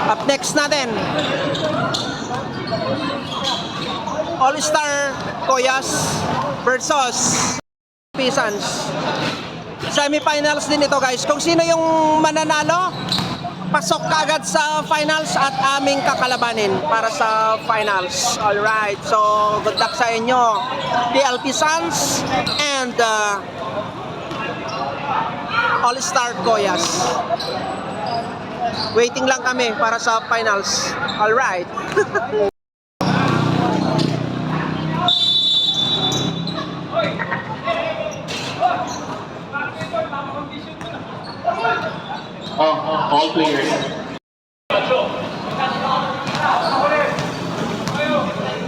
Up next natin, All-Star Koyas versus Pisans. Semifinals din ito guys. Kung sino yung mananalo, pasok kagad sa finals at aming kakalabanin para sa finals. Alright, so good luck sa inyo, PLP Suns and All-Star Koyas. Waiting lang kami para sa finals. Alright. All players.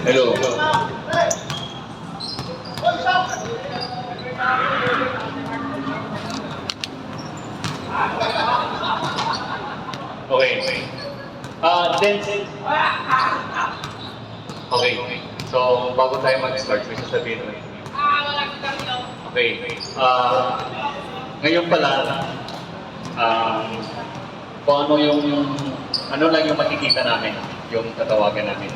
Hello. Okay. Okay. So, bago tayo mag-start, may sasabihin mo. Okay. Ngayon pala, kung ano ano lang yung makikita namin, yung tatawagan namin.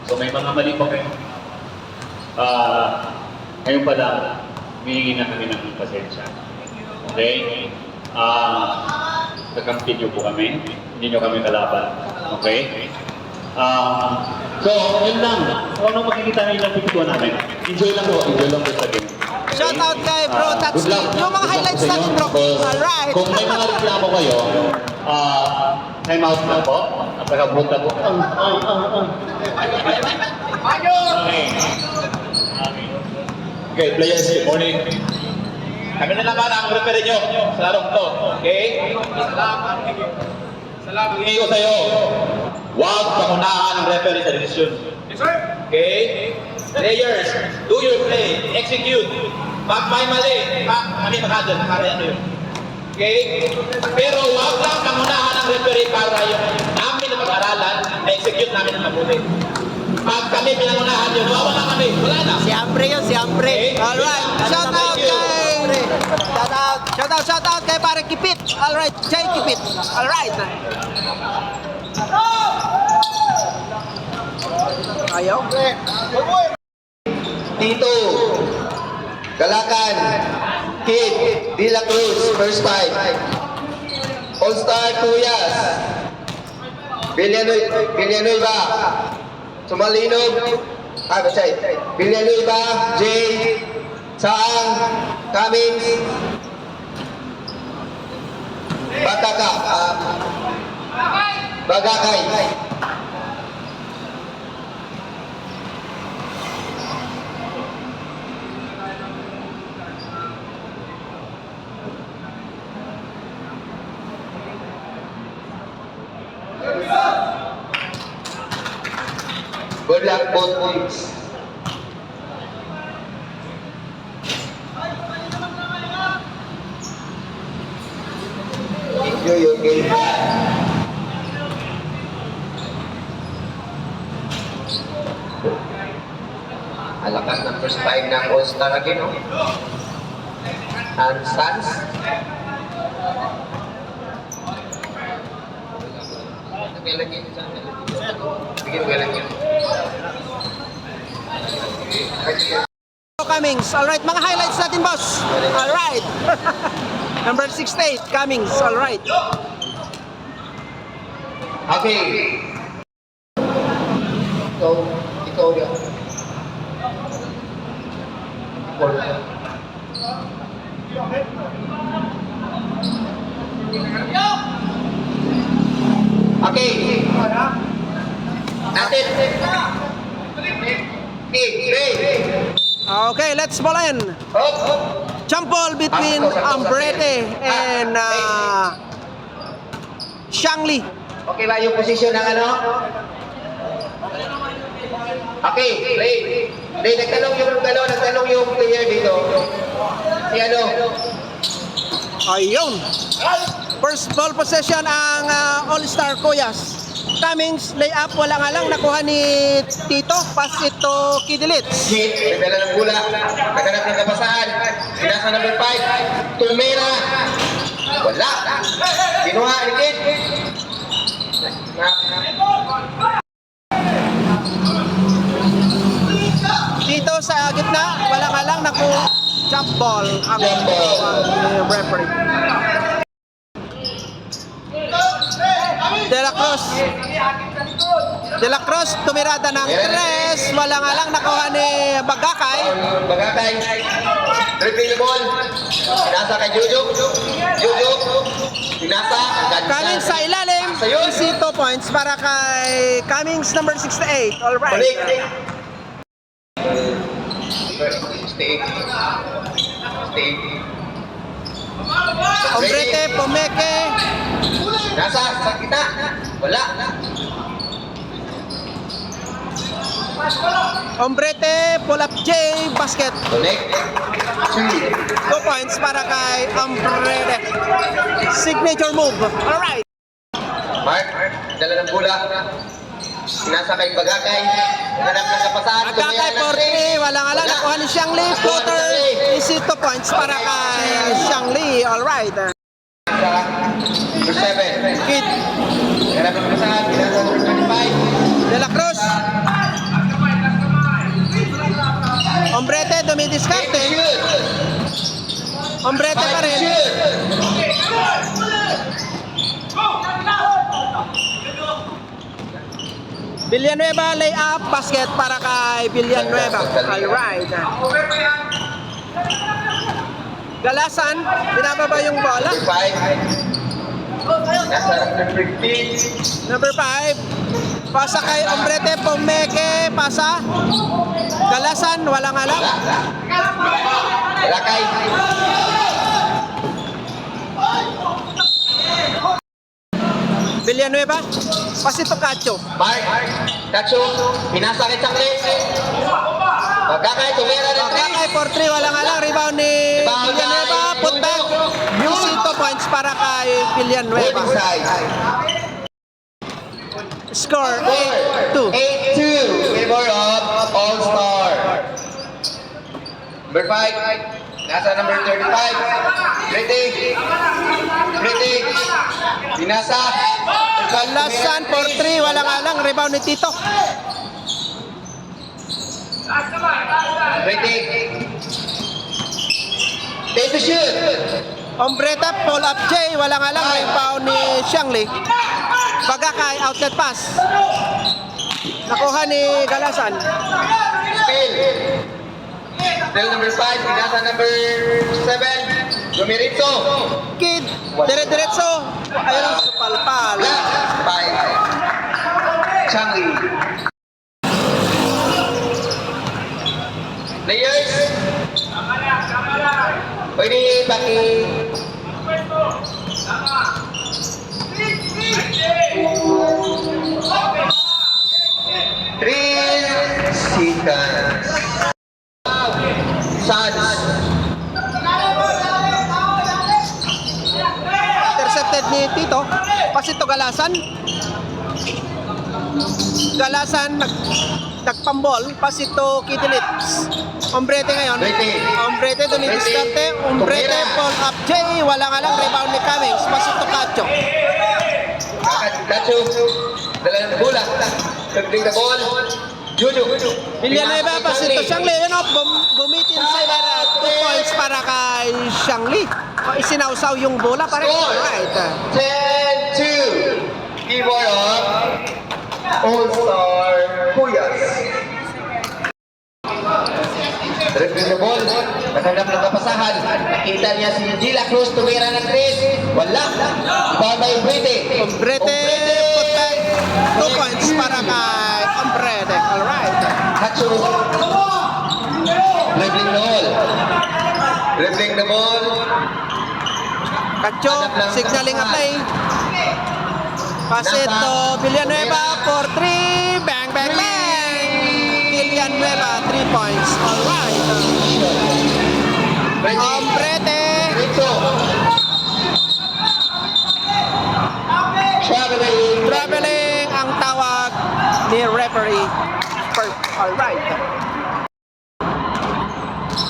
So may mga mali pa kayo. Ngayon pala, humihingi na kami ng pasensya. Okay? Kakampi niyo po kami, hindi niyo kami kalaban. Okay? So, yun lang. Kung ano makikita na yung pipituan namin. Enjoy lang po sa game. Shout out kay Bro Tatsky. Yung mga highlights natin, bro. Alright. Kung may mga reklamo kayo, time out na po. Napakabuta po. Okay, players, good morning. Kami na naman ang referee nyo sa larong to. Okay? Salamat. Hingin ko sa'yo, huwag pangunahan ang referee sa desisyon. Yes, sir. Okay? Players, do your play. Execute. Pag may mali, kami makadal para ano yun. Okay? Pero huwag lang pangunahan ang referee para yung namin na pag-aralan, na-execute namin ang mabuti. Pag kami pinangunahan yun, wala kami. Wala na. Si Ambre yun, si Ambre. Okay? Alright. Shout out kay pare Kipit. Alright, Jay Kipit. Alright. Ayaw. Tito, Galakan, Kid, De La Cruz, first five. All-Star Tuyas, Villanueva, Sumalinog, Villanueva, Jay, Saang, Cummings, Bagakay. Good luck both teams. Enjoy your game. Alakas ng first time ng All-Star again, no? And Suns. Cummings. Alright, mga highlights natin, boss. Alright. Number 68, Cummings. Alright. Okay. Ikaw yan. Okay. Natin. Okay, let's ball in. Jump ball between Ambrete and Shangli. Okay ba yung posisyon ng ano? Okay, play. Play, nagtanong yung player dito. Si ano? Ayun. First ball possession ang All-Star Koyas. Cummings, layup, wala nga lang nakuha ni Tito. Pass ito Kidilits. Kid, nagdala ng bola. Naghanap ng kapasahan. Sinasa number 5. Tumira. Wala. Kinuha ni Kid. Dito sa gitna, walang-alang naku jump ball ang Jump ball. ang referee. De La Cruz tumirada ng 3, walang-alang nakuha ni Bagakay. Bagakay. Dribbling the ball. Pinasa kay Jujuk. Jujuk. Pinasa. Cummings sa ilalim, easy 2 points para kay Cummings number 68. All right. Balik. Stay. Stay. Ombrete, Pomeke, Nasa sa kita. Wala. Ombrete, pull up J, basket. Connect. 2 points para kay Ombrete. Signature move. All right. Mark, dala ng bola. Pinasa kay Bagakay. Hanap ng kapasahan. Bagakay 4-3, walang-alang nakuha ni Xiangli. Floater, easy 2 points para kay Xiangli. All right. Number 7. Kid Hanap ng kapasahan. Pinasa number 25. De La Cruz. Ombrete, dumidiskarte. Shoot. Ombrete pa rin. Shoot. Villanueva, layup, basket para kay Villanueva. All right. Galasan, binababa yung bola. Number 5. Nasa number 15. Number 5. Pasa kay Ombrete, Pomeke, pasa. Galasan, walang alam. Wala kay. Villanueva, pasito Cacho. Mark. Tacho. Pinasa kay Changli. Bagakay. Tumira ng 3. Bagakay 4-3, walang alam. Rebound ni Villanueva, put back. Easy 2 points para kay Villanueva. Side. Score 8-2. 8-2. Favor of All-Star. Number 5. Nasa number 35. Critic. Critic. Pinasa. Galasan 4-3, walang alang. Rebound ni Tito. Critic. Take the shoot. Ombreta, pull up J, walang alang. Rebound ni Xiangli. Bagakay, outlet pass. Nakuha ni Galasan. Spill. Spill number 5. Pinasa number 7. Lumiritso. Kid, dire-diretso. Ayun ang supalpal. Black. 5. Changi. Players. Pwede paki... Three seconds. Suds. Intercepted ni Tito. Pasito Galasan. Galasan nagpambol. Pasito Kitilips. Ombrete ngayon. Ombrete dumidiskarte. Ombrete pull up J. Walang alang rebound ni Cummings. Pasito Cacho. Kachu. Dala ng bola. Dribbling the ball. Juju. Villanueva, pasito Xiangli. Yun o, bumitin sa Ibarra. 2 points para kay Xiangli. Isinausaw yung bola pa rin. Alright. 10-2. Keyboard of All-Star Kuyas. Dribbling the ball. Naghanap ng kapasahan. Nakita niya si De La Cruz tumira ng 3. Wala. Ball by Ombrete. Ombrete, put back. 2 points para kay Ombrete. Alright. Hachu. Dribbling the ball. Dribbling the ball. Cacho, signaling a play. Pasito, Villanueva, 4-3. Bang, bang, bang. Villanueva, 3 points. Alright. Ombrete. Rito. Traveling. Traveling ang tawag ni referee. Alright.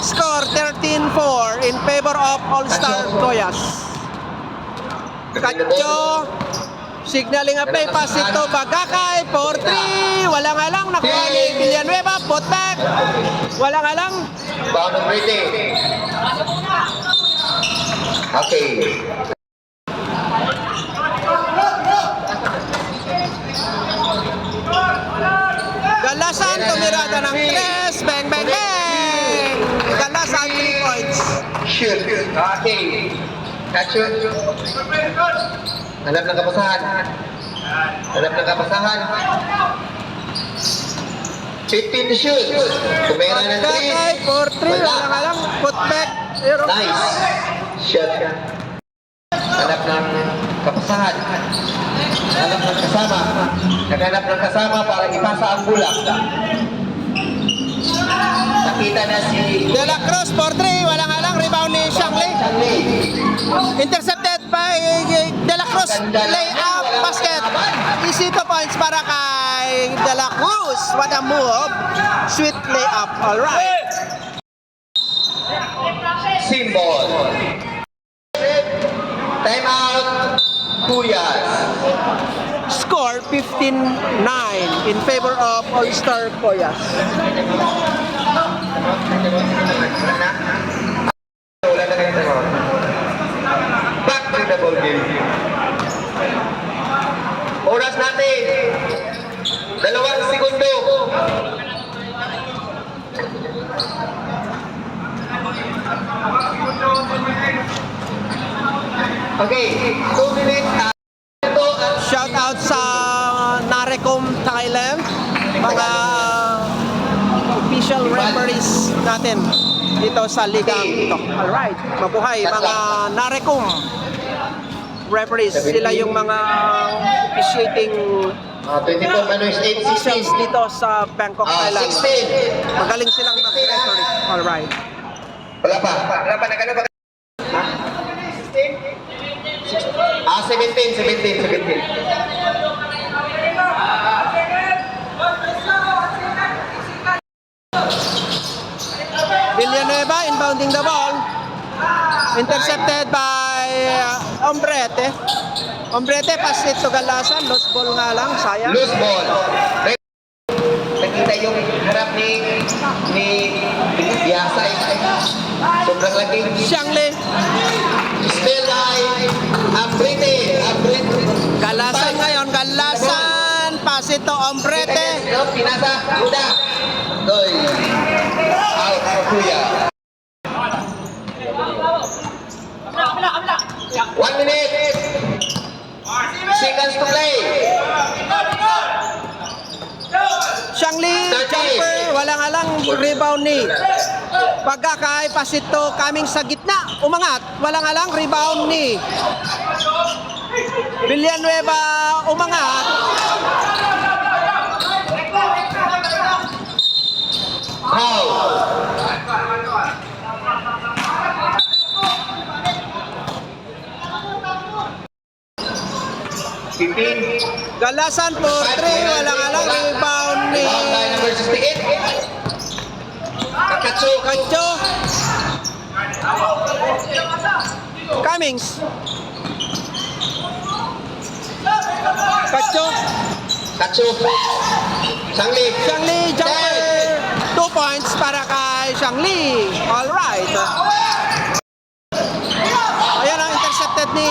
Score 13-4 in favor of All-Star Goyas. Cacho, Signaling a play, pass it to Bagakay, 4-3, walang alang, nakuha ni Villanueva, put back, walang alang. Bound of Brady. Okay. Galasan, tumirada ng 3, bang, bang, bang! Galasan, 3 points. Shoot. Okay. Catch shoot. Hanap ng kapasahan. Hanap ng kapasahan. 15 to shoot. Tumira ng 3. Bagakay, 4-3, walang alang, put back, zero. Nice. Shot. Hanap ng kapasahan. Hanap ng kasama. Naghanap ng kasama para ipasa ang bulak. Nakita na si De La Cruz, 4-3, walang alang, rebound ni Shangley. Shangley. Intercepted by De La Cruz, lay-up basket. Easy 2 points para kay De La Cruz. What a move. Sweet lay-up, alright. Symbol. Time out. Kuyas. Score 15-9 in favor of All-Star Koyas. Wala na kayo sa back to the ball game. Oras natin. 2 segundo. Okay, 2 minutes. Ito ang Shout out sa Narecom Thailand, mga official referees natin dito sa liga ito. Alright, mabuhay mga Narecom referees. Sila yung mga officiating 24 minus 8, officials 16. dito sa Bangkok, Thailand. 16. Magaling silang mag-referee. Alright. Wala pa. Wala pa. Nagano ba? Ha? 17. Villanueva inbounding the ball. Intercepted by Ombrete. Ombrete, pass it to Galasan. Lost ball nga lang, sayang. Loose ball. Nakita yung harap ni Biasa. Sobrang laki. Shangley. Still line. Ambrite. Galasan ngayon, Galasan. Pass it to Ombrete. Pinasa. Uda. Goy. Out. Kuya. 1 minute. Seconds to play. Shangley, jumper, walang alang, rebound ni Bagakay, pass it to Kaming sa gitna, umangat, walang alang, rebound ni Villanueva, umangat. Foul. Galasan for 3, walang alang, rebound ni Rebound by number 68. Katsu. Kacho. Cummings. Kacho. Katsu. Sangli. Shangley, jumper. 2 points para kay Shangley. Alright. Ayan ang intercepted ni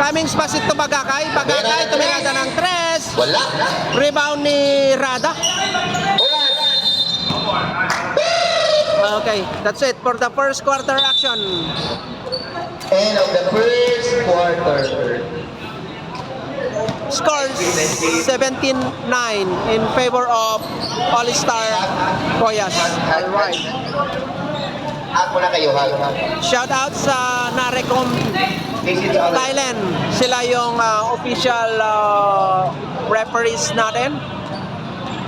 Cummings, pass it to Bagakay. Bagakay, tumirada ng 3. Wala. Rebound ni Rada. Oras. Okay, that's it for the first quarter action. End of the first quarter. Scores 17-9 in favor of All-Star Koyas. Alright. Ako na kayo, ha? Shout out sa Narecom Visit sa Thailand. Sila yung official referees natin.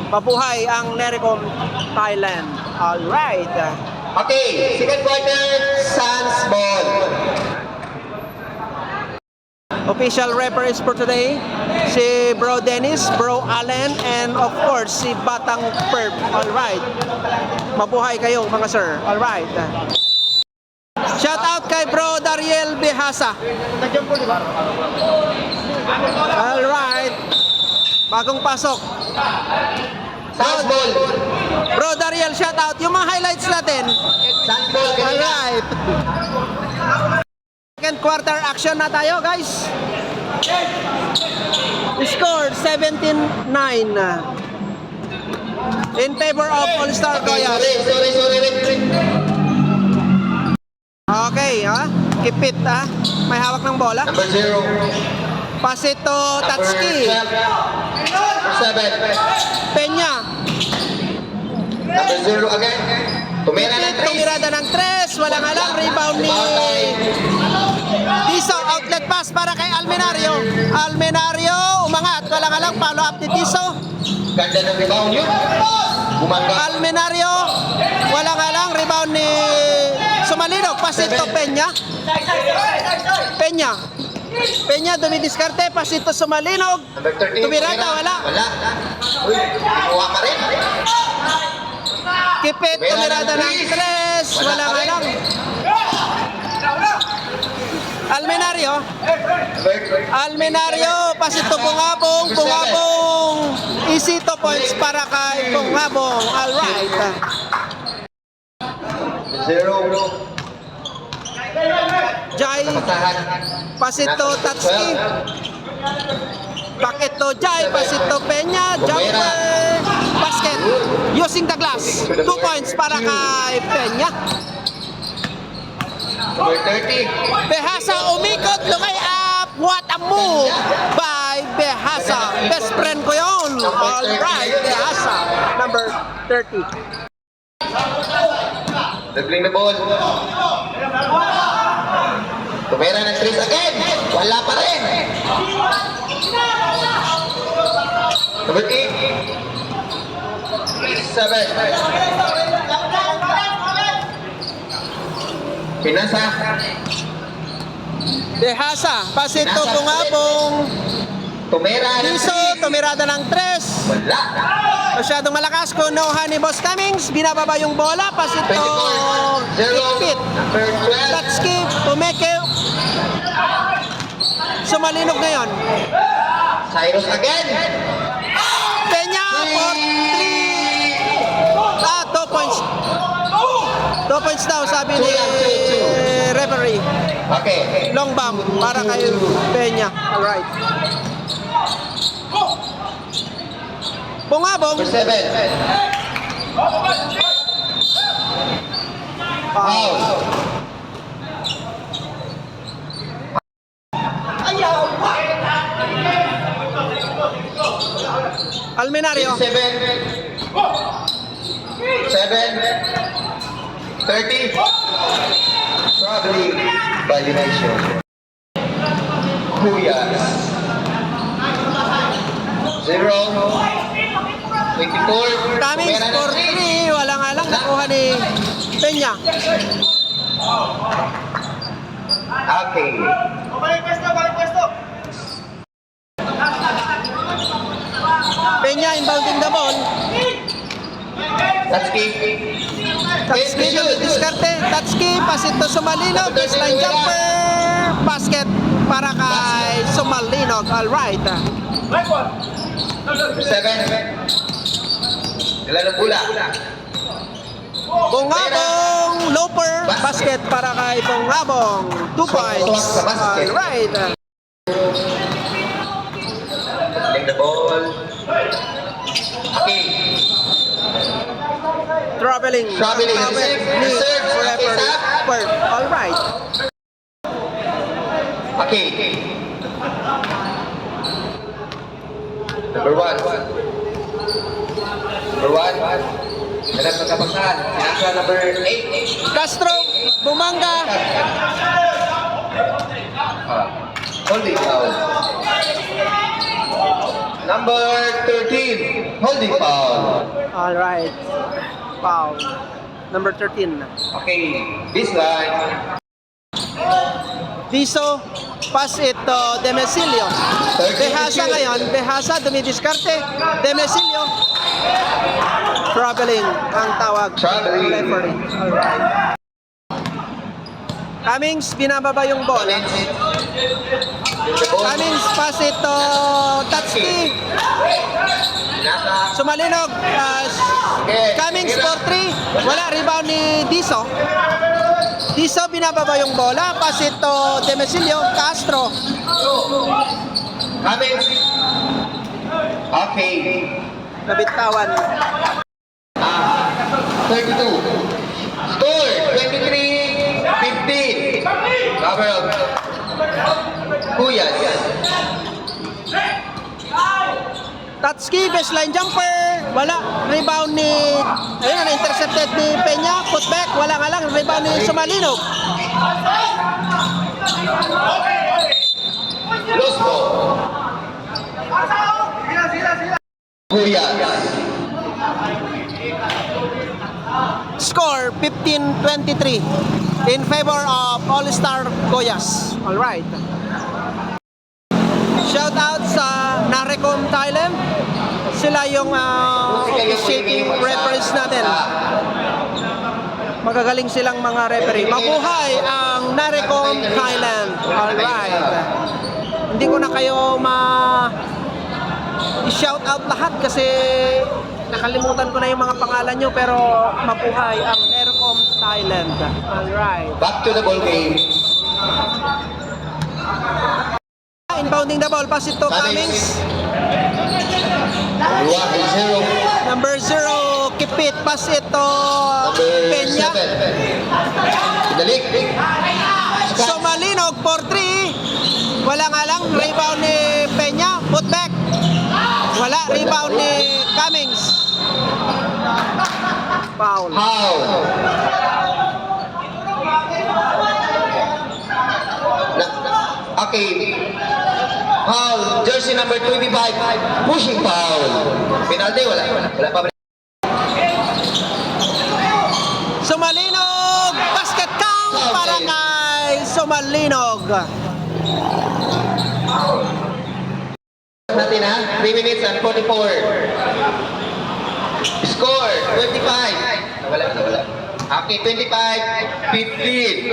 Mabuhay ang Narecom Thailand. Alright. Okay, second quarter, Suns ball. Official referees for today, si Bro Dennis, Bro Allen, and of course, si Batang Perp. Alright. Mabuhay kayo mga sir. Alright. Shout out kay Bro Dariel Behasa. Alright. Bagong pasok. Sandball. Bro Dariel, shout out. Yung mga highlights natin. Sandball kanina. Alright. Second quarter action na tayo, guys. Score 17-9 in favor of All-Star Goyas. Sorry. Okay, ha? Keep it, ha? May hawak ng bola. Number 0. Pass it to Tatsuki. Number 7. Peña. Number 0 again. Tumira ng 3. Tumirada ng 3. Walang alam. Rebound ni Tiso. Outlet pass para kay Almenario. Almenario umangat. Walang alam. Follow up ni Tiso. Ganda ng rebound yun. Bumangga. Almenario. Walang alam. Rebound ni Sumalinog. Pass it to Peña. Peña dumidiskarte. Pass it to Sumalinog. Number 13. Tumirada. Wala. Uy, kinuha ka rin. Kipit. Tumirada ng 3. Walang alam. Almenario, pasito Bungabong, easy 2 points para kay Bungabong. Alright. 0. Jai, Pasahan. pasito Tatsuki. Bakit to Jai, pasito Peña, jumper, basket. Using the glass. 2 points para kay Peña. Number 30. Behasa umikot, lumay up. What a move by Behasa. Best friend ko yun. Alright, Behasa. Number 30. Dribbling the ball. Tumira ng 3 again. Wala pa rin. Number 8. 7. Pinasa. Behasa, pasito Bungabong. Tumira ng Tiso, 3. tumirada ng 3. Wala. Masyadong malakas ko. Kunuha ni Boss Cummings. Binababa yung bola. Pasito 24. 0. Kipit. Number 12. Tatsuki, Pumeke. Sumalinog ngayon. Cyrus again. Peña for 3. 2 points. 2 points daw sabi ni referee. Okay. Long bomb para kay Peña. Alright. Bungabong. Number 7. Foul. Almenario. 7. 30. Traveling violation. Kuya. 0. 24. Cummings Tumira ng for 3. Walang alang. Nakuha ni Peña. Okay. Peña inbounding the ball. Tatsuki. Tatsuki diskarte. Tatsuki pasito Sumalinog. Baseline jumper. Basket para kay Sumalinog. Alright. 7. Ilan ang pula? Bungabong loper. Basket para kay Bungabong. 2 points. Sa basket. Alright. Playing the ball. Okay. Traveling. Traveling. Reserve. Okay, stop. Alright. Okay. Number 1. Number 1. Hanap ng kapasahan. Sinasa number 8. Castro. Bumanga. Holding foul. Number 13. Holding foul. Alright. Foul. Number 13. Okay. This line. Tiso, pass it to Demesilio. Behasa ngayon, Behasa dumidiskarte. Demesilio. Traveling ang tawag. Traveling. Referee. Alright. Cummings, binababa yung ball. Cummings pass it to Tatsuki. Nasa. Sumalinog. Cummings for 3. Wala, rebound ni Diso. Diso binababa yung bola. Pass it to Demesilio. Castro. Cummings. Okay. Nabitawan. 32. Score 23-15. Cover up. Kuyas. Tatsuki, baseline jumper. Wala. Rebound ni... Ayun, na-intercepted ni Peña. Putback. Wala nga lang. Rebound ni Sumalinog. Lost ball. Kuyas. Score 15-23 in favor of All-Star Goyas. All right. Shout out sa Narecom Thailand. Sila yung officiating referees natin. Magagaling silang mga referee. Mabuhay ang Narecom Thailand. All right. Hindi ko na kayo i-shout out lahat kasi nakalimutan ko na yung mga pangalan nyo, pero mabuhay ang Narecom Thailand. Alright. Back to the ball game. Inbounding the ball. Pass it to Cummings. Number 0, Kipit. Pass it to Peña. Pinalik. Sumalinog for 3. Wala nga lang. Rebound ni Peña. Put back. Wala. Rebound ni Cummings. Foul. Foul. Okay. Foul. Jersey number 25. Pushing foul. Penalty. Wala pa. Sumalinog. Basket count para kay Sumalinog. Natin ha. 3 minutes and 44. Score 25. Nawala. Okay, 25-15.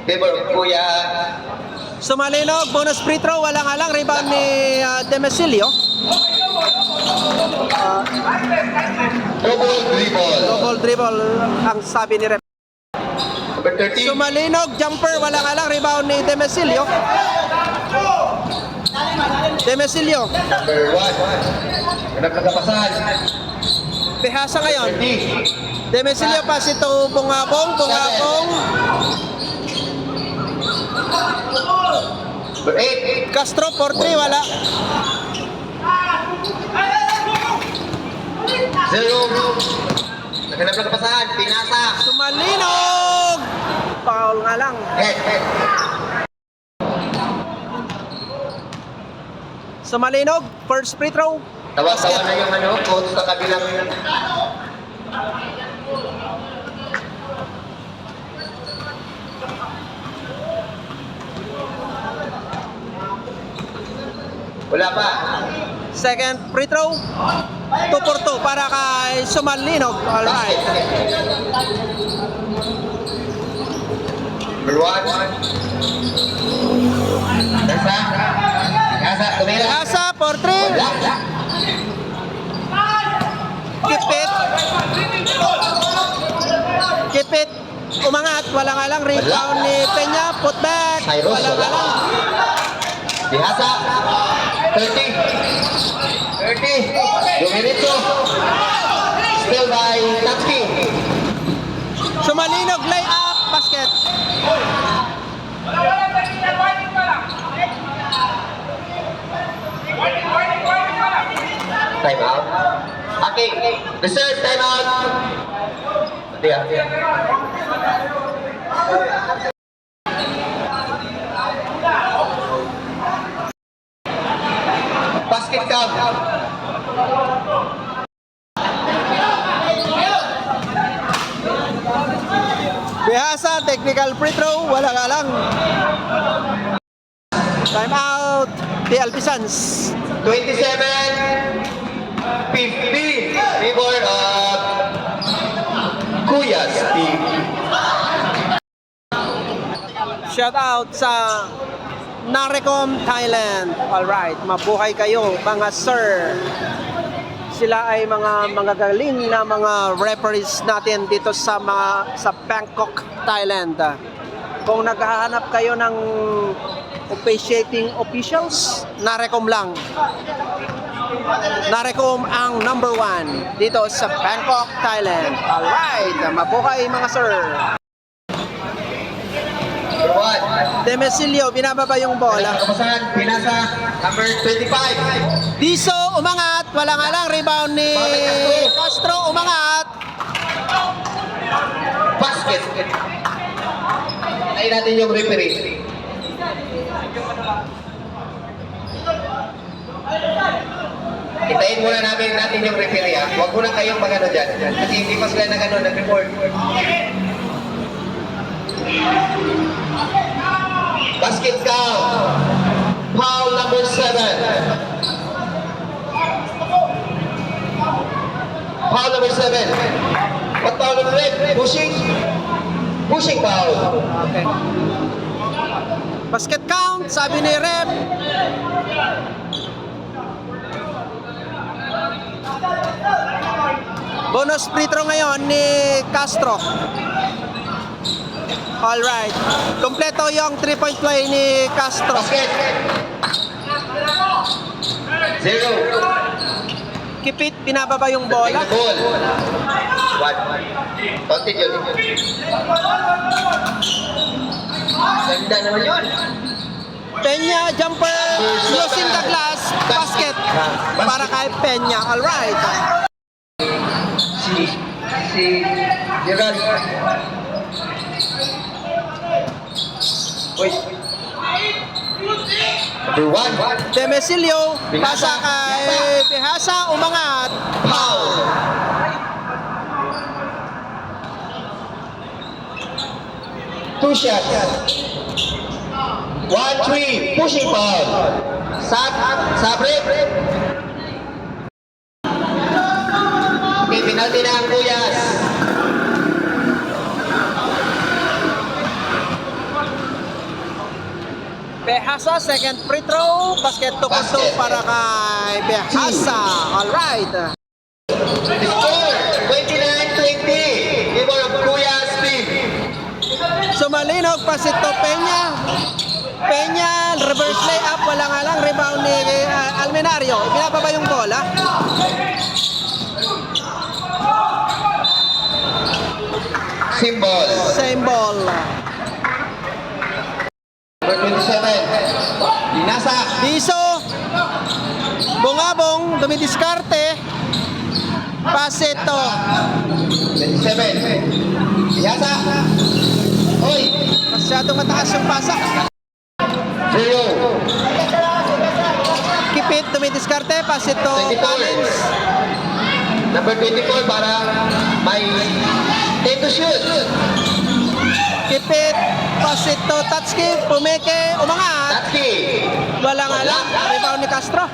Favor of Kuya. Sumalinog, bonus free throw, wala nga lang, rebound ni Demesilio. Double dribble. Double dribble ang sabi ni ref. Number 13. Sumalinog, jumper, wala nga lang, rebound ni Demesilio. Demesilio, Number 1. Ganap na kapasahan. Behasa ngayon. 30. Demesilio, pass ito, Bungabong. Number 8. Castro, 4-3, wala. 0. Naganap na kapasahan. Pinasa. Sumalinog! Foul nga lang. Head. Sumalinog, first free throw. Tawa-tawa na yung coach sa kabilang. Wala pa. Second free throw. 2 for 2 para kay Sumalinog. Alright. Number 1. Nasa. Tumira. Behasa, 4-3. Wala. Kipit. Umangat. Wala nga lang. Rebound ni Peña. Put back. Cyrus, Wala nga lang. Bihasa. 30. 2 minutes. Still by Tatsuki. Sumalinog. Lay up. Basket. Time out. Okay. Reserve time out. Basket count. Behasa. Technical free throw. Wala nga lang. Time out. PLP Suns. 27-15. Favor of Kuyas team. Shout out sa Narecom Thailand. Alright, mabuhay kayo mga sir. Sila ay mga magagaling na mga referees natin dito sa Bangkok, Thailand. Kung naghahanap kayo ng officiating officials, Narecom lang. Narecom ang number 1 dito sa Bangkok, Thailand. Alright, mabuhay mga sir. Number 1. Demesilio, binababa yung bola. Kapasahan, pinasa, number 25. Diso, umangat. Wala nga lang, rebound ni Castro, umangat. Basket. Ay natin yung referee. Hintayin muna natin yung referee ha. Huwag muna kayong magano dyan. Kasi hindi pa sila nag-report. Basket count. Foul number 7. Foul number 7. What foul number 8? Pushing. Pushing foul. Okay. Basket count, sabi ni Rep. Bonus free throw ngayon ni Castro. Alright. Kompleto yung 3-point play ni Castro. Basket. 0. Kipit, binababa yung bola. Take the ball. 1. Continue. Ganda naman yun. Peña, jumper, using the glass, basket. Para kay Peña. Alright. Si Gerard. Wait. Number 1. Demesilio, pasa kay Behasa, umangat. Foul. Two shots. 1-3. Pushing foul. Sabre. Okay, penalty na ang Kuyas. Behasa, second free throw. Basket to control para kay Behasa. Alright. Score 29-20. Favor of Kuyas team. Sumalinog, pasit to Peña. Peña, reverse layup. Wala nga lang, rebound ni Almenario. Binababa yung bola. Symbol. Same ball. Number 27. Dinasa. Diso. Bungabong, dumidiskarte. Pasit to. 27. Dinasa. Oy. Masyadong mataas yung pasak. 0. Kipit, dumidiskarte. Pasit to 24. Collins. Number 24 para may 10 to shoot. Kipit, pasit to Tatsuki. Pumeke, umangat. Tatsuki. Wala nga lang. Rebound ni Castro.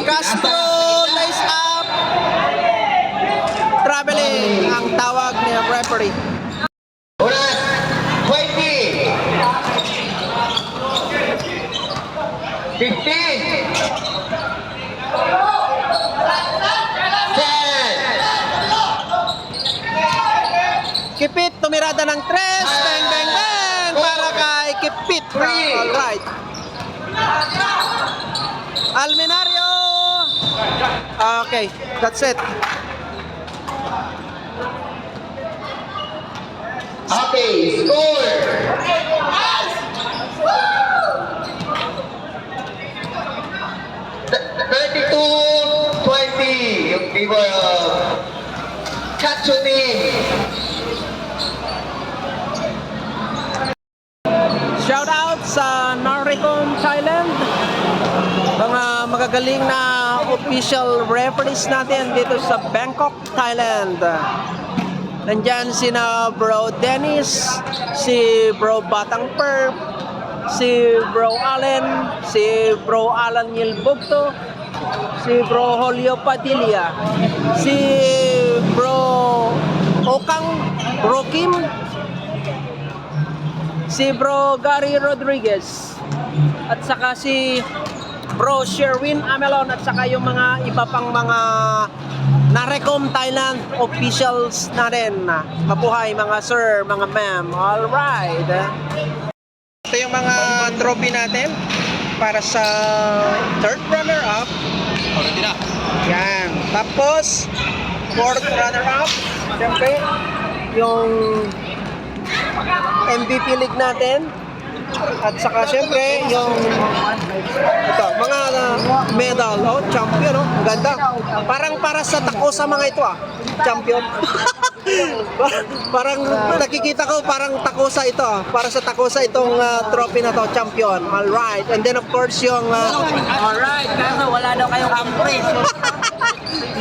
Castro lays up. Traveling ang tawag ni referee. Oras 20. 15. 10. Kipit, tumirada ng tres. Bang, bang, bang. Para kay Kipit. Alright. Almenario. Okay, that's it. Okay, score. Th- 32-20 yung favor of Katsu team. Shout out sa Narecom Thailand. Mga magagaling na official referees natin dito sa Bangkok, Thailand. Nandyan sina Bro Dennis, si Bro Batang Perp, si Bro Allen, si Bro Alan Yilbugto, si Bro Julio Padilla, si Bro Okang, Bro Kim, si Bro Gary Rodriguez, at saka si Bro Sherwin Amelon, at saka yung mga iba pang mga Narecom Thailand officials na rin. Mabuhay mga sir, mga ma'am. Alright. Ito yung mga trophy natin para sa third runner-up. Yan. Tapos, fourth runner-up. Siyempre, yung MVP league natin. At saka siyempre, yung ito, mga medal. Oh, champion, oh. Ang ganda. Parang para sa tako sa mga ito, champion. Parang nakikita ko parang takusa ito, para sa takusa itong trophy na to, champion. Alright. And then of course yung Alright, kaso wala daw kayong ampre.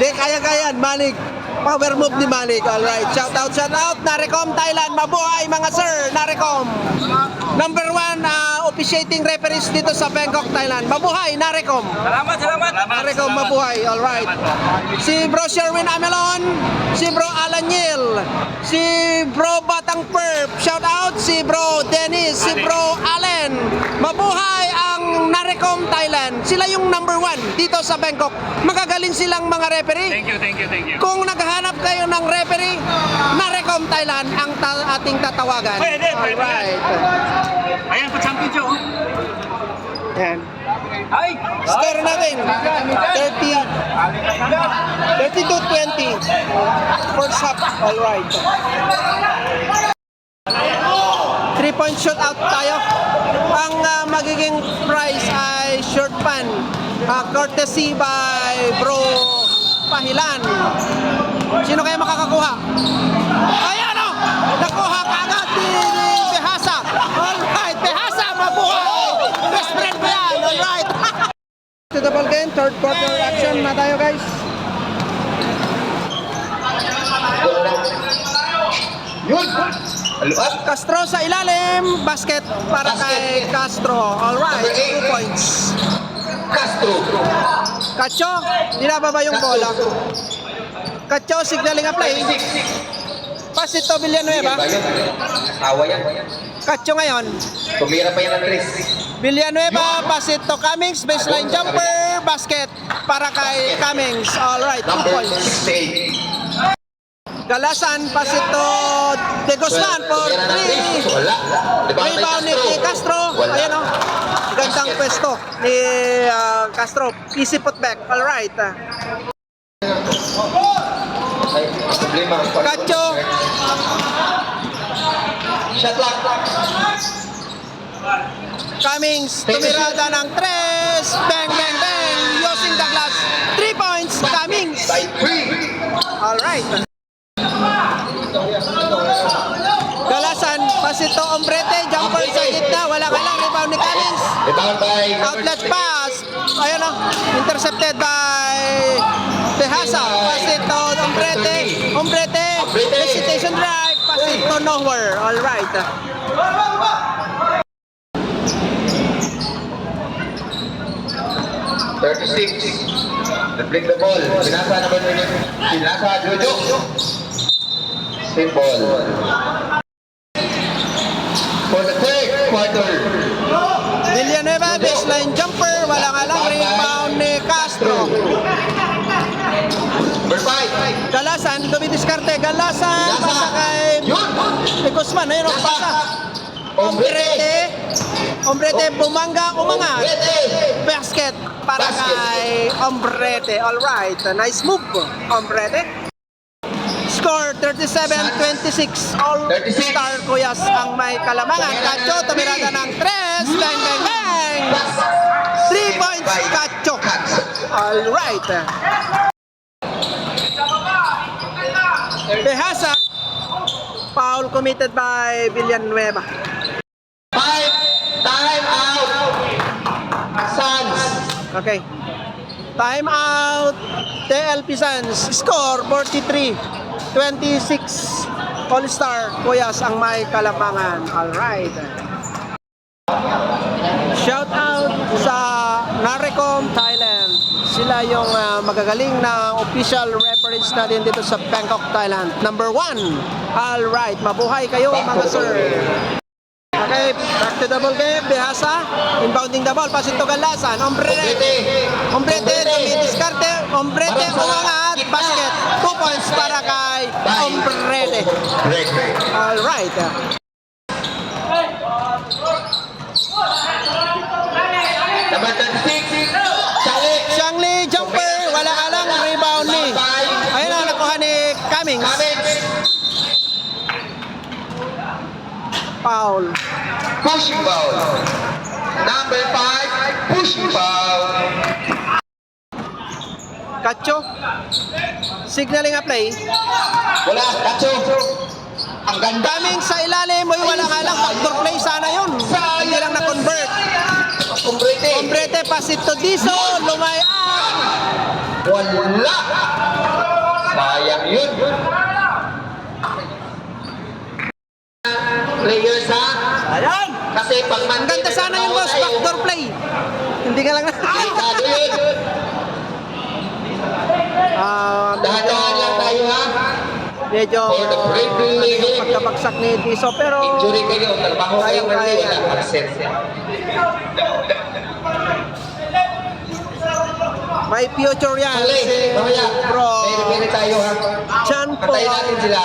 hindi, kaya-kaya, Malik. Power move ni Malik. Alright. Shout out. Narecom Thailand. Mabuhay mga sir. Narecom. Number 1 officiating referees dito sa Bangkok, Thailand. Mabuhay, Narecom. Salamat. Narecom, mabuhay. Alright. Si Bro Sherwin Amelon. Si Bro Alan Yil. Si Bro Batang Perp. Shout out. Si Bro Dennis. Si Bro Allen. Mabuhay ang Narecom Thailand. Sila yung number 1 dito sa Bangkok. Magagaling silang mga referee. Thank you. Kung naghahanap kayo ng referee, Narecom Thailand ang ating tatawagan. Pwede. Alright. Ayan po, champion Joe. Yan. Ay! Score natin, 32-20. First half, alright. 3-point shootout tayo. Ang magiging prize ay short pan. Courtesy by Bro Pahilan. Sino kaya makakakuha? Ayan o! Nakuha ka agad ni Behasa. Alright, Behasa, mabuhay! Best friend mo yan, alright! To the ball game, third quarter action na tayo guys. Yun! Aluat! Castro sa ilalim, basket para kay Castro. Alright, Number 8. 2 points. Castro! Cacho, dinababa yung bola. Cacho, signaling a play. 26. Pass ito, Villanueva. Awa yan. Cacho ngayon. Tumira pa yan ng Chris. Villanueva, pass it to Cummings, baseline jumper, basket para kay Cummings. Alright, 2 Number points. 68. Galasan, pass it to De Guzman for 3. Wala. Rebound ni Castro. Ayan o. Gandang pwesto ni Castro. Easy putback. Alright. Ay, problema. Cacho. Shot clock. Cummings, tumirada ng 3. Bang, bang, bang. Using the glass. 3 points. Cummings. By 3. Alright. Galasan, pass it to Ombrete. Jumper sa gitna. Wala ka lang. Rebound ni Cummings. Rebound by Outlet pass. Ayan o. Intercepted by Behasa. Pass it to Ombrete. Ombrete. Hesitation drive. Pass it to nowhere. Alright. They bring the ball. Pinasa naman yun. Pinasa Jojo. Simple. For the third quarter. Villanueva, baseline jumper. Wala nga lang. Rebound ni Castro. Number 5. Galasan, dumidiskarte. Galasan, pasa kay Yun! Guzman. Ayun o, pasa. Ombrete. Ombrete, bumangga, umangat. Basket para kay Ombrete. Alright, nice move, Ombrete. Score 37-26. All 36. Star Kuyas ang may kalamangan. Cacho, tumirada ng 3. Bang, bang, bang. 3 points, Cacho. Alright. Behasa. Foul committed by Villanueva. 5. Time out. Suns. Okay. Time out. TLP Suns. Score 43-26. All-Star Kuyas ang may kalamangan. Alright. Shout out sa Narecom Thailand. Sila magagaling na official referees natin dito sa Bangkok, Thailand. Number 1. Alright, mabuhay kayo mga sir. Okay, back to double game. Behasa, inbounding the ball. Pasin to Galasan. Ombrete, dumidiskarte. Ombrete, umangat. Basket. 2 points para kay Ombrete. Alright. Number 36, Charlie. Shangli, jumper. Wala alang. Rebound ni. Ayun na, nakuha ni Cummings. Foul. Pushing foul. Number 5, pushing foul. Kacho. Signaling a play. Wala, Kacho. Ang ganda. Daming sa ilalim. Uy, wala nga lang. Backdoor play sana yun. Hindi lang na-convert. Ombrete. Ombrete, pasit to Diso. Lumayaan. Wala. Sayang yun. Players ha. Ayan! Kasi pag Ang ganda sana yung boss. Backdoor play. Hindi ka lang na. Delikado yun. Dahan-dahan lang tayo ha. Medyo For the break league. pagkabagsak ni Diso. Pero Injury kayo. Nagbaho kayo mali. Wala. Absent. may future yan. Mali. Si Mamaya. Bro Pwede tayo ha. Chan Patayin natin sila.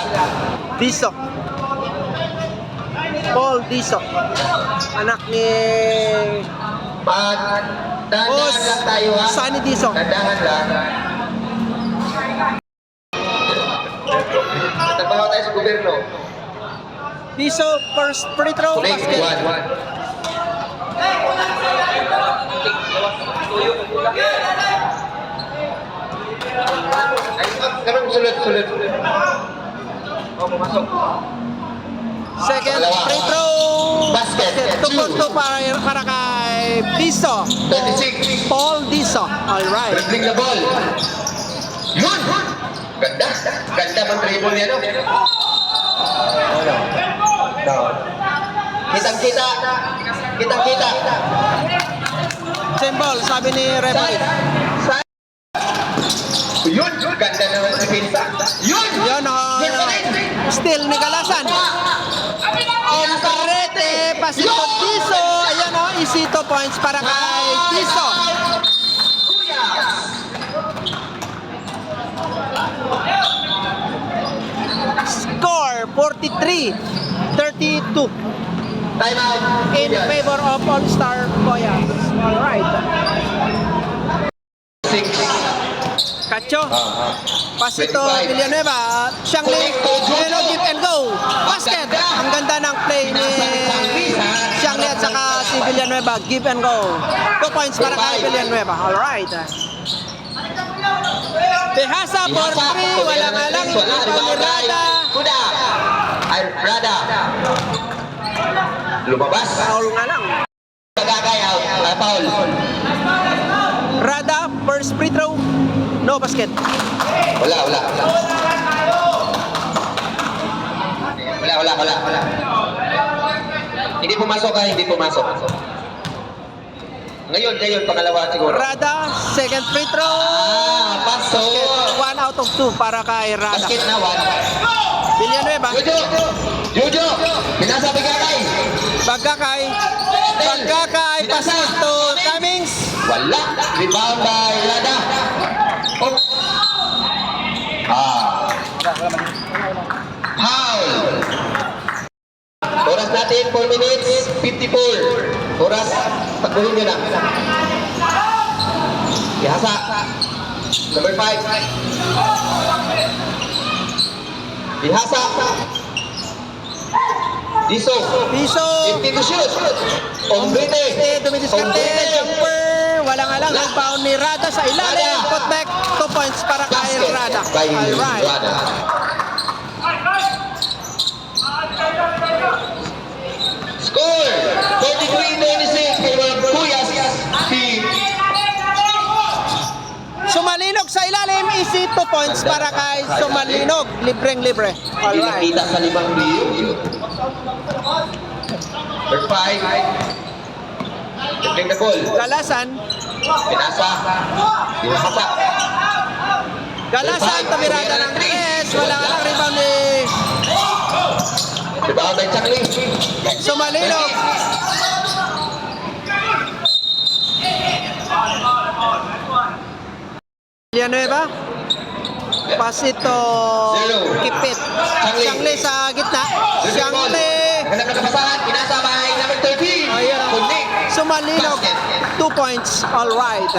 Diso. Paul Diso. Anak ni Dahan-dahan Boss lang tayo ha. Sunny Diso. Dahan lang. Nagbaho tayo sa gobyerno. Diso, first free throw. Next Basket. one. Karong sulit. Oh, pumasok. Second Dalawa. free throw. Basket. 2 para kay Diso. 26. Paul Diso. Alright. Dribbling the ball. Yun! Ganda. Ganda man dribble niya, no? Kitang-kita. Kitang-kita. Symbol, sabi ni referee. Yun! Ganda naman si Pinsa. Yun! Yun, still ni Galasan. Ombrete, pasito Diso. Ayan o, easy 2 points para kay Diso. Score 43-32 Time out. in favor of All-Star Boyas. Alright. 6. Cacho. Pasito Villanueva. Shangli. Hello, give and go. Basket. Ang ganda ng play ni Shangli at saka si Villanueva. Give and go. 2 points para kay Villanueva. Alright. Behasa for 3. Wala nga lang. Rada. Kuda. Ay, Rada. Lumabas. Foul nga lang. Tagakay out. Foul. Rada, first free throw. No basket. Wala. Hindi pumasok. Ngayon, pangalawa siguro. Rada, second free throw. Pasok. 1 out of 2 para kay Rada. Basket na, 1. Villanueva. Jojo! Pinasa Bigakay! Pagkakay, pass to Cummings. Wala! Rebound by Lada! Oh. Foul! Oras natin, 4 minutes, 54. Oras, pagbuhin nyo lang. Ihasa. Number 5. Ihasa. Diso. 50 to shoot. Ombrete. Dumidiskarte, jumper. Wala nga lang, rebound ni Rada sa ilalim. Putback, 2 points para kay Rada. Kay Alright. Rada. Score! 43-26 kay mga Kuyas team. Sumalinog sa ilalim, easy 2 points para kay Sumalinog. Libreng-libre. Hindi Alright. nakita sa 5 view. Number 5. Dribbling the ball. Galasan, Pinasa. Pinasa. Galasan, tumirada ng 3. Wala nga lang rebound ni Rebound by Changli. Sumalilog. Villanueva. Pasito. Kipit. Siyangli sa gitna. Siyangli. Naghanap ng kapasahan. Pinasa by number 13. Ayan. Kundi. Sumalilog. 2 points. All right.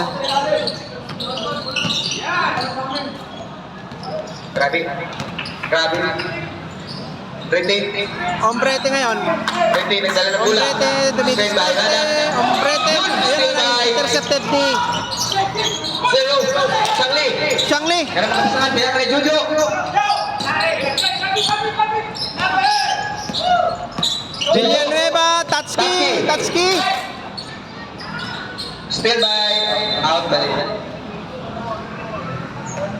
Grabe. Grabe. Rete. Ombrete ngayon. Rete, nagdala ng bola. Ombrete. Stand by. Ombrete. Ayan na. Intercepted ni Zero. Changli. Siyangli. Naghanap ng kapasahan. Pinasa kay Jojo. Villanueva. Tatski. Tatski. Still by. Out by.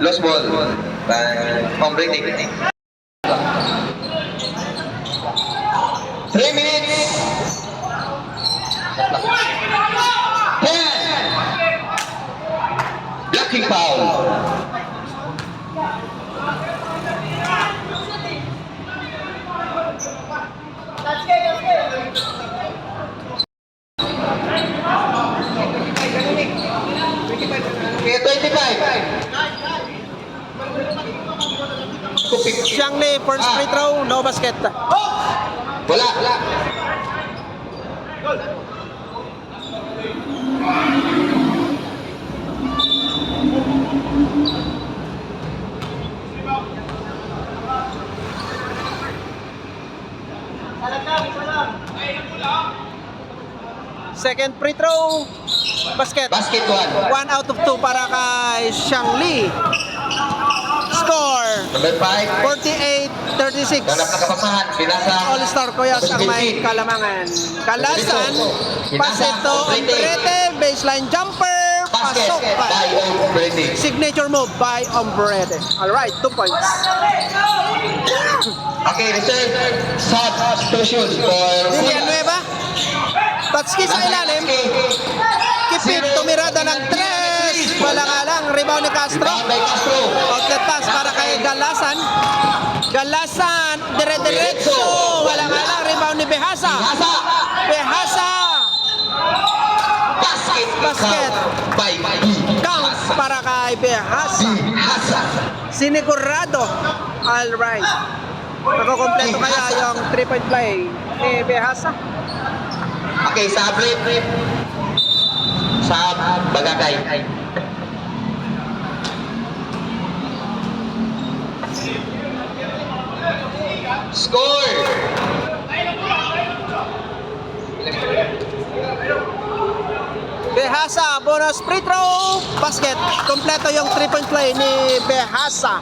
Lost ball. By Ombrete. 3 minutes. 10. Blocking foul. Okay, 25. Kupik. Siyangli. First free throw. No basket. Wala. Second free throw. Basket. Basket 1. 1 out of 2 para kay Siyangli. Score. Number 5. 48-36. Ganap na kapasahan. Pinasa. All-Star Koyas ang may kalamangan. Kalasan. Pasito. Ombrete. Baseline jumper. Basket Pasok pa. by Ombrete. Signature move by Ombrete. Alright, 2 points. Okay, reserve substitutions for Villanueva. Tatski sa ilalim. Kipit. Tumirada ng 3. Wala nga lang. Rebound ni Castro. Rebound by Castro. Outlet pass para kay Galasan. Galasan, dire-diretso. Wala nga lang, rebound ni Behasa. Hasa. Behasa, Basket. Basket. By count para kay Behasa. Hasa. Sinigurado. All right. Magkukompleto kaya yung 3-point play ni Behasa. Okay, sa break. Sa Bagakay. Score! Behasa, bonus free throw. Basket. Kompleto yung 3-point play ni Behasa.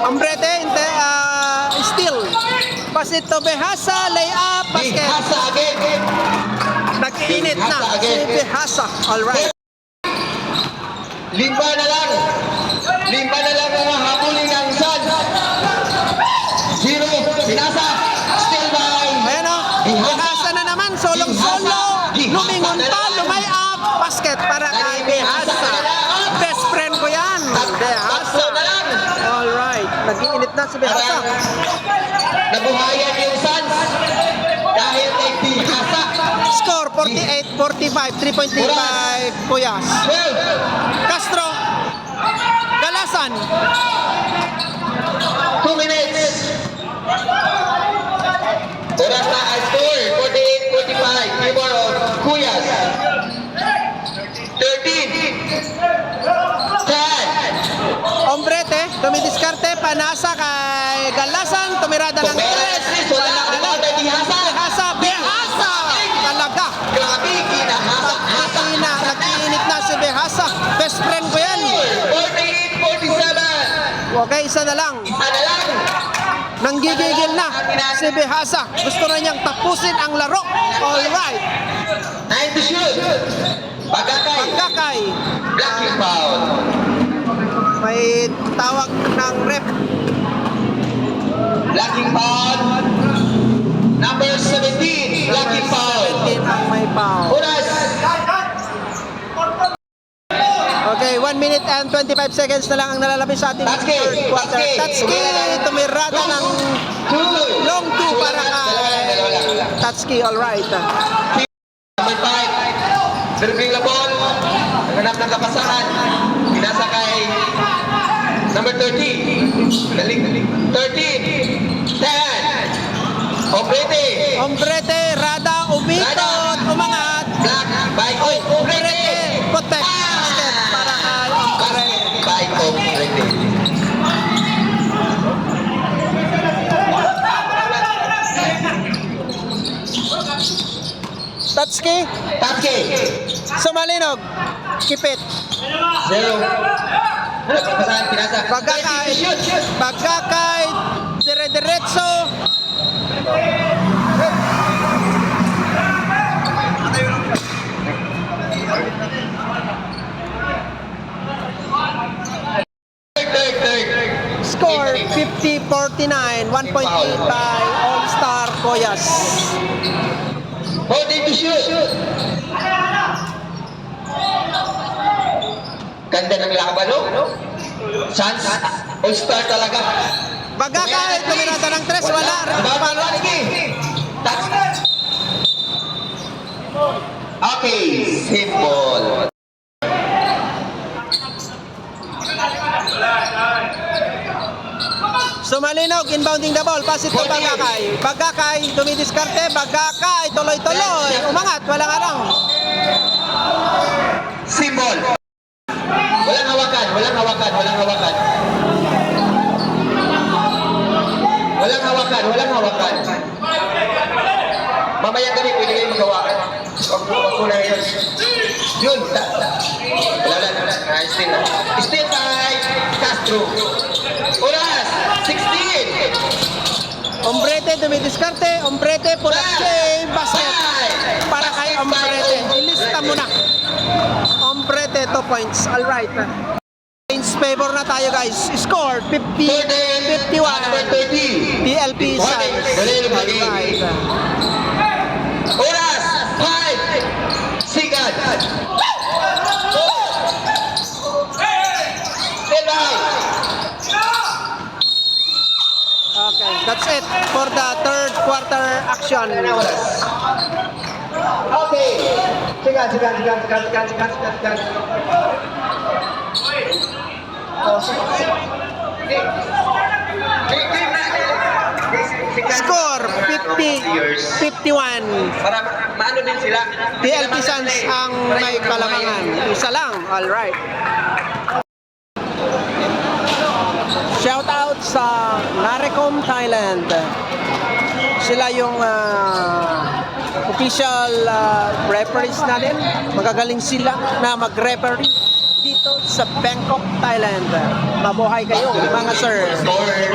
Ombrete, steal. Pasito Behasa, layup, basket. Hasa again. Nag-init na si Behasa. Alright. Limba na lang ang habulin ng San. Zero. Pinasa. Still by. Ayan o. Behasa na naman. Solong-solo. Lumingon pa. Lumay-up. Basket para kay Behasa. Best friend ko yan. Behasa. Tatlo na lang. Alright. Nag-iinit na si Behasa. Nabuhayan yung Suns dahil kay Behasa. Score 48-45. 3-point lead by Puyas. 12. Castro. Galasan. 2 minutes. Oras na ang score. 48-45. Favor of Cuyas. 13. 10. Ombrete. Dumidiskarte. Panasa kay Galasan. Tumirada ng 3. Wala ang rebound by Behasa. Behasa. Talaga. Grabe, kinahasa. Nag-iinit na si Behasa. Best friend ko yan. 48-47. Okay, isa na lang. Isa na lang. Nanggigigil na si Behasa. Gusto na niyang tapusin ang laro. Alright. 9 to shoot. Bagakay. Pagkakay. Blocking foul. May tawag ng ref. Blocking foul. Number 17, blocking foul. 17 ang may foul. Oras. Okay, 1 minute and 25 seconds na lang ang nalalabis sa ating Tatsuki, third quarter. Tatsuki. Tatsuki, tumirada ng long 2 para kay Tatsuki, alright. Number 5, serving the ball. Naghanap ng kapasahan. Pinasa kay number 13. Galing. 13. 10. Obrete. Ombrete, Rada, umikot, umangat. Black by Obrete. Protect, basket para kay Ombrete. By Obrete. Tatsuki, Tatsuki. Sumalinog, Kipit. 0. Kapasahan, pinasa. Bagakay, Bagakay, dire-diretso. Third. Score 50-49, 1 point lead by All-Star Koyas. Holding to shoot. Ganda ng laban, no? Chance. All-star talaga. Bagakay, tumirata ng 3, wala. Palo. Okay, simple. Sumalinog, inbounding the ball, pass it to Bagakay. Bagakay, dumidiskarte, Bagakay, tuloy-tuloy. Umangat, walang arang. Simple. Walang hawakan. Mamayang gabi, pwede kayo maghawakan. Huwag mo na yun. Yun. Wala. Still time. Castro. Oras. 16. Ombrete, dumidiskarte, Ombrete, pull-up game, basket. Para kay Ombrete. Ilista mo na. Ombrete, 2 points. Alright. In favor na tayo guys. Score 50-51. Number 30. PLP Suns. Alright. Oras. 5 seconds. Okay, that's it for the third quarter action. Okay. Sigan. Score 50-51. Para maano din sila. PLP Suns ang may kalamangan. Isa lang. Alright. Shout out sa Narecom Thailand. Sila yung official referees natin. Magagaling sila na mag-referee dito sa Bangkok, Thailand. Mabuhay kayo mga sir.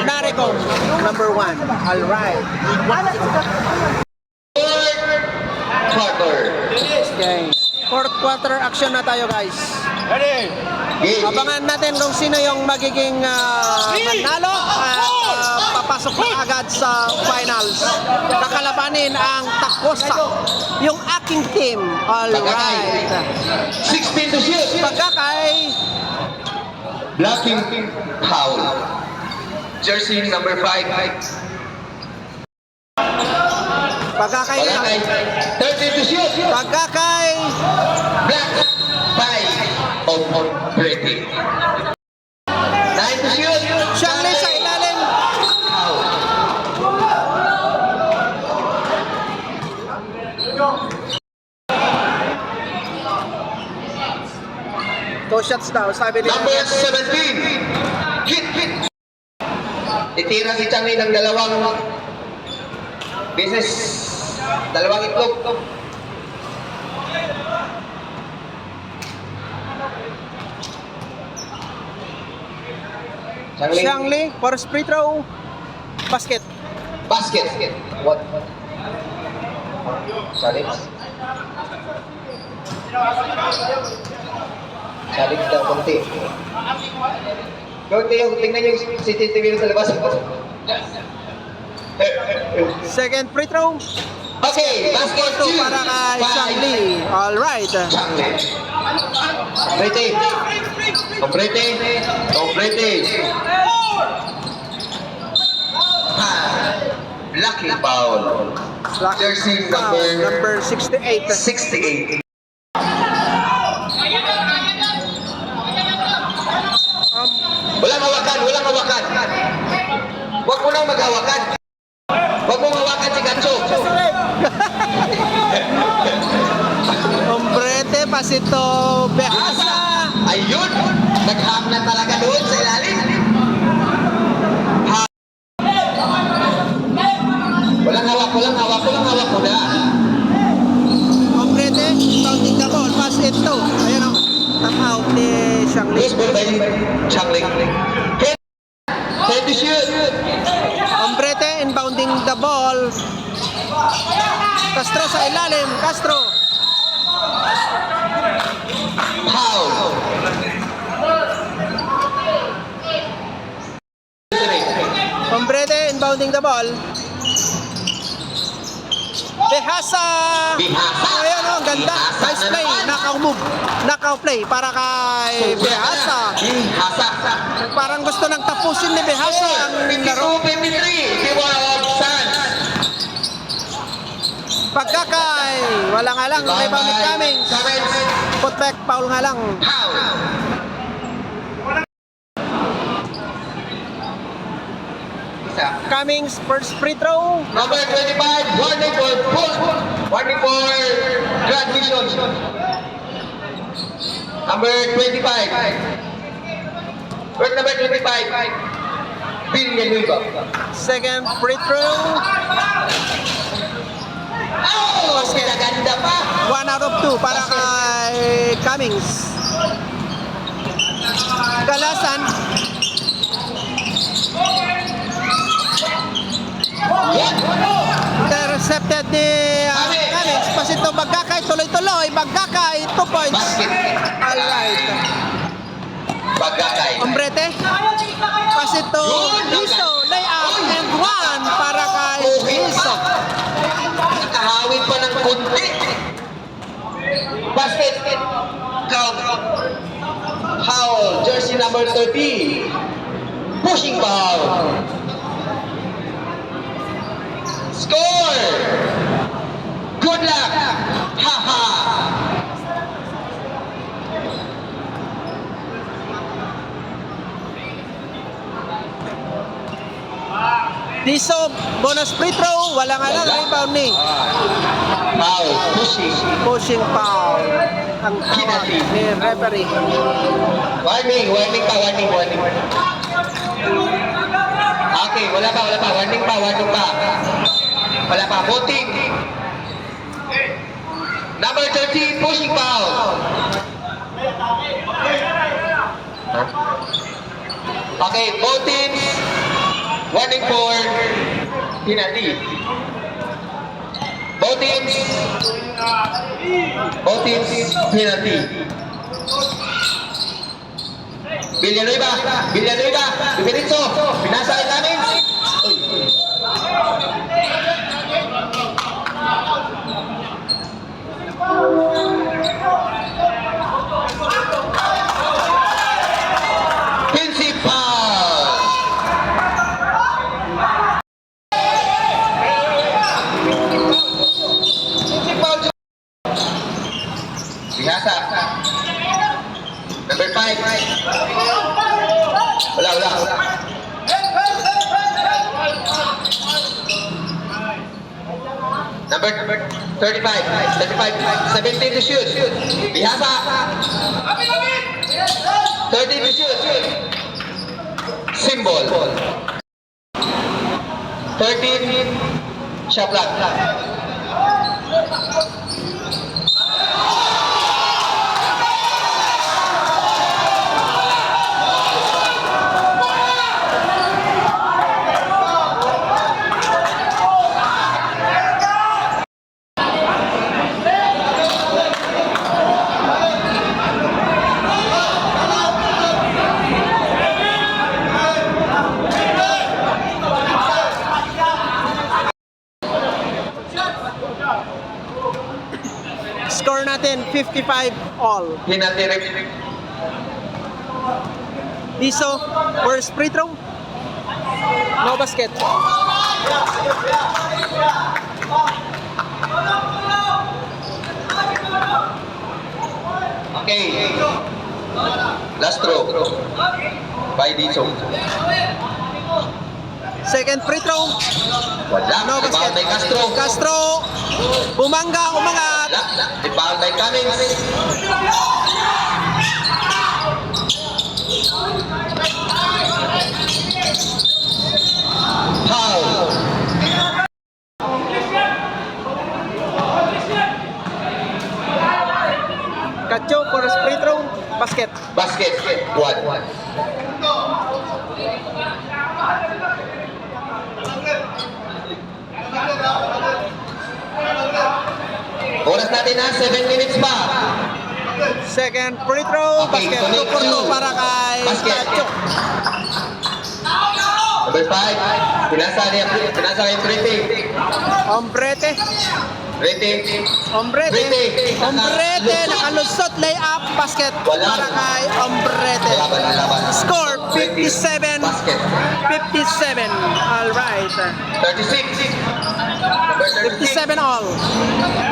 Narecom number 1. Alright. Quarter. Okay. Fourth quarter action na tayo guys. Abangan natin kung sino yung magiging manalo at papasok na agad sa finals. Kakalabanin ang Takosa, yung aking team. Alright. 16 to shoot. Bagakay, Blocking foul. Jersey number 5. Bagakay, Bagakay. 30 to shoot. Bagakay, Black 5 of Brady. 9 to shoot. Shangley sa ilalim. Foul. Two shots daw, sabi nila. Number 17. Hit. Titira si Changi ng dalawang beses. Dalawang itlog. Shangley for free throw. Basket. Basket. What? Challenge. Challenge daw konti. Konti yung tingnan yung CCTV sa labas. Second free throw. Okay, basket 2. Para kay Shangli. Alright. Shangli. Complete. Lucky foul. Jersey Number 68. 68. Walang hawakan. Huwag mo nang maghawakan. Huwag mong hawakan si Gatso. Hombrete, pasito, Behasa. Ayun! Nagham na talaga doon sa ilalim. Walang hawak mo na. Hombrete, counting the ball, pass it to. Ayan o, tap out ni Shangli. Please ball by Changling. Head to shoot. Hombrete, inbounding the ball. Castro sa ilalim, Castro. Foul. Hombrete, inbounding the ball. Behasa. Ayan o, ang ganda. Nice play, knockout move. Knockout play para kay Behasa. Parang gusto nang tapusin ni Behasa ang laro. 52-53. Tiwawag Suns. Pagkakay, wala nga lang, rebound ni Cummings. Putback, foul nga lang. Foul. Cummings, first free throw. Number 25, warning for pull. Warning for graduation. Number 25. Wait, number 25. Bill Villanueva. Second free throw. Oh! Ganda pa! 1 out of 2 para kay Cummings. Kalasan. Intercepted ni Cummings. Pasito Bagakay, tuloy-tuloy. Bagakay, 2 points. Basket. Alright. Bagakay. Hombrete. Pasito Liso. Layup and 1 para kay Liso. Nakahawid pa ng kunti. Basket. Count. Foul. Jersey number 30. Pushing foul. Score! Good luck! Haha! Liso, bonus free throw. Wala nga lang, rebound ni. Foul. Pushing. Pushing foul. Ang tawag ni referee. Warning pa. Okay, wala pa. Warning pa. Wala pa. Voting. Number 13, pushing foul. Okay, voting. Warning for penalty. Voting. Penalty. Villanueva, Divirenzo, pinasa kay Cummings. Principal. Bihasa. Number 5. Wala. Number 35. 17 to shoot. Bihasa. 13 to shoot. Symbol. 13. Shot clock. 55 all. Penalty ref. Iso, first free throw. No basket. Okay. Last throw. By Dizzo. Second free throw. Wala. No Rebound basket. by Castro. Castro, umangat. Wala. Rebound by Cummings. Foul. Cacho, first free throw. Basket. Basket. One. Oras natin na, 7 minutes pa. Second free throw. Okay, Basket. tuloy, 2 for 2 tuloy. para kay Basket. Cacho. Number 5. Pinasa kay Prete. Ombrete. Prete. Ombrete. Ombrete. Ombrete. Nakalusot. Layup. Basket. Wala. Para kay Ombrete. Laban. Score 57. Basket. 57. Alright. 36. Number 36. 57 all.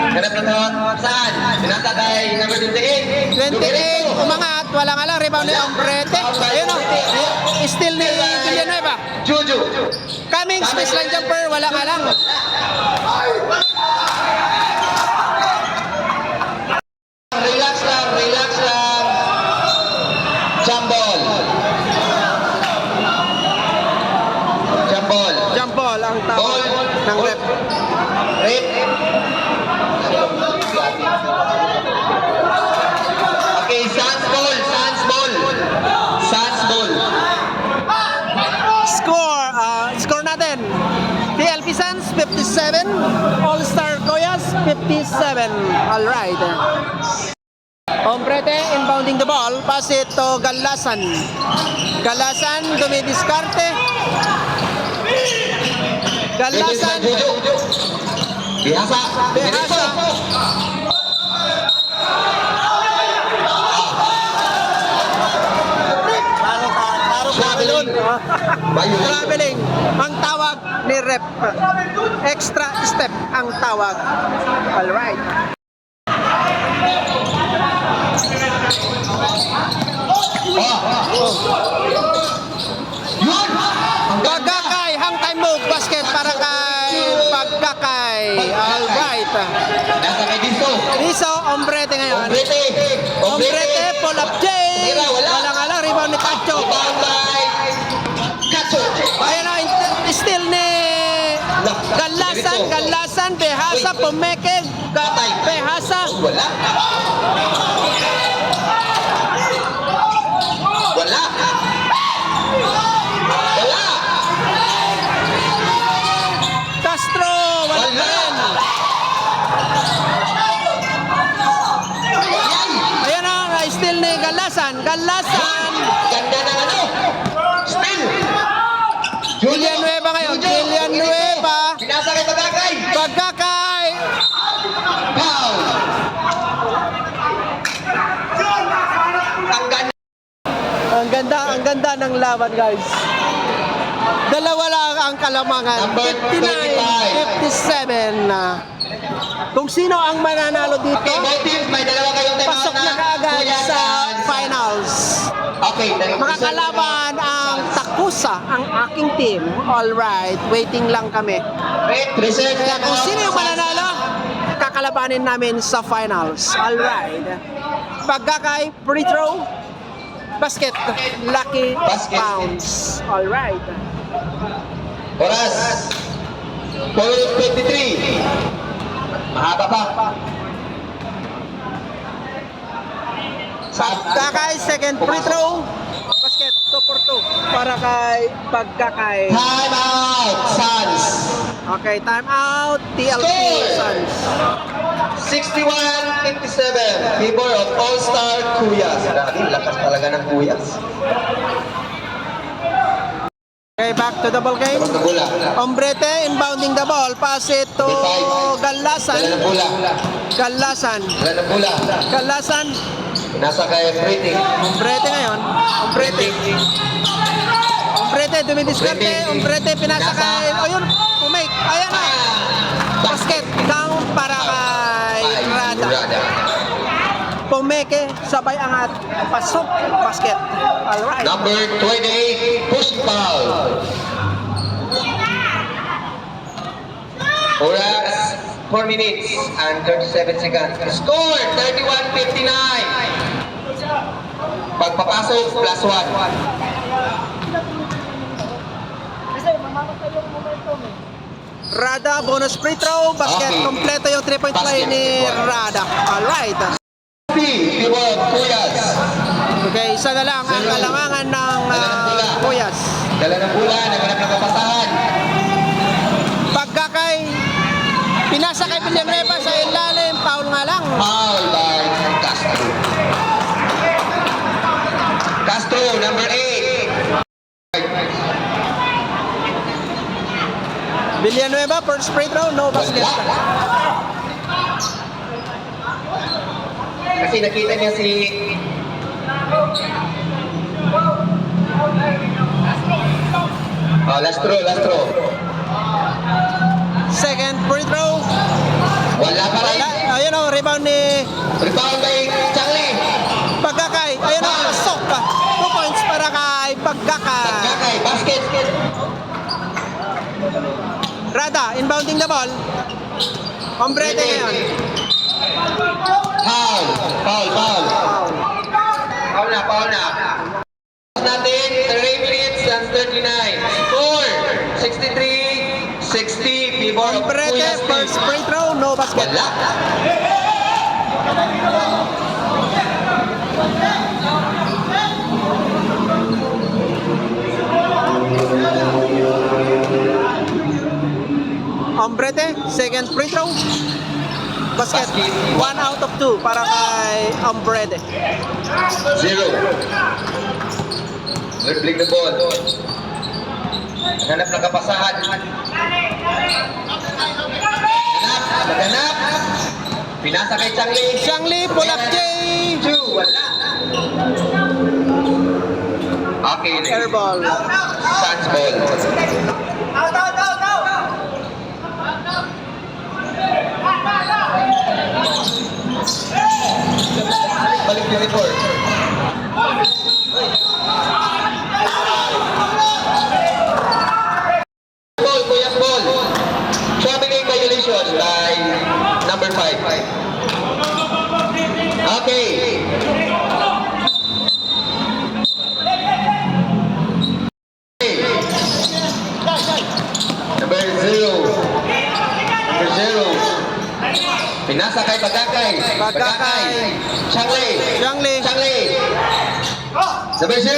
Hanap na tawag. Saan? Pinasa kay number 28. 28. Umangat. Wala nga lang. Rebound ni Ombrete. Ayun o. Still ni Villanueva. Juju. Cummings. Baseline jumper. Wala nga lang. Relax lang. Jump ball. Jump ball ang tawag ng rep. Rep. Okay, Sans ball. Score natin. TLP Suns 57. All-Star Goyas 57. Alright. Ombrete inbounding the ball. Pass it to Galasan. Galasan dumidiskarte. Galasan. Juju. Bihasa. Behasa. Traveling. Bayun. Traveling ang tawag ni rep. Extra step ang tawag. Alright. Yun. Pagkakay, hang time move, basket para kay Pagkakay. Alright. Nasa kay Dizzo. Iso, Ombrete ngayon. Ombrete, pull up J. Tira, wala. Wala nga lang, rebound ni Cacho. Rebound by Cacho. Ayan o, still ni Galasan, Behasa, Pumeke, Behasa. Wala. Castro, wala pa rin. Ayan o, still ni Galasan. Ganda ng ano. Still. Villanueva ngayon. Villanueva. Pinasa kay Pagkakay. Pagkakay. Foul. Ang ganda ng laban, guys. Dalawa lang ang kalamangan. Number 59, 57. Kung sino ang mananalo dito, Okay, both teams, may dalawa kayong time pasok na kaagad sa finals. Okay, Makakalaban ang Takusa, ang aking team. Alright, waiting lang kami. Reserve Kaya kung sino yung mananalo, kakalabanin namin sa finals. Alright. Pagkakay, free throw, basket, lucky Basket. pounds. Alright. Oras. 12:23. Mahaba pa. Pagkakay, second free throw, basket, 2 for 2 para kay Pagkakay. Time out, Suns. Okay, time out, TLP Score! Suns. 61-57. Favor of All-Star Kuyas. Grabe, lakas talaga ng Kuyas. Okay, back to the ball game. Tapos na bola. Ombrete inbounding the ball. Pass it to Dala Gallasan. ng bola. Gallasan. Dala ng bola. Gallasan. Nasa kay Pretty. Ombrete ngayon. Ombrete. Ombrete dumidiskarte. Ombrete pinasa kay... O yun, umake. Ayan na. Basket. Count para kay Rada. Pumeke, sabay angat. Pasok. Basket. Alright. Number 28, push foul. Oras, 4 minutes and 37 seconds. Score, 31-59. Pagpapasok, plus 1. Rada, bonus free throw. Basket. Okay. Kompleto yung 3-point play ni Rada. Alright. Tibon, Kuyas. Okay, isa na lang ang kalangangan ng Kuyas. Dala ng bola, naganap ng kapasahan. Pagkakay, pinasa kay Villanueva sa ilalim, foul nga lang. Foul by Castro. Castro, number 8. Villanueva, first free throw, no basket. Kasi nakita niya si... Oh, last throw. Second free throw. Wala pa rin. Ayun o, rebound ni Rebound kay Charlie. Pagkakay. Ayun o, pasok pa. 2 points para kay Pagkakay. Kakay, basket. Rada, inbounding the ball. Ombrete ngayon. Foul. Foul. Foul na. Natin, 3 minutes and 39. Score, 63-60. Before Ombrete, first free throw, no basket. Wala. Ombrete, second free throw. Basket. 1 out of 2 para kay Ombrete. 0. Dribbling the ball. Hanap ng kapasahan. Hanap. Pinasa kay Changley. Shangli, pull up J. 2. Wala. Okay. Air ball. Suns ball. Balik yung report. Ball, Kuya Ball. Traveling violation by number 5. Okay. Number 0. Pinasa kay Pagkakay. Changley. Number 0.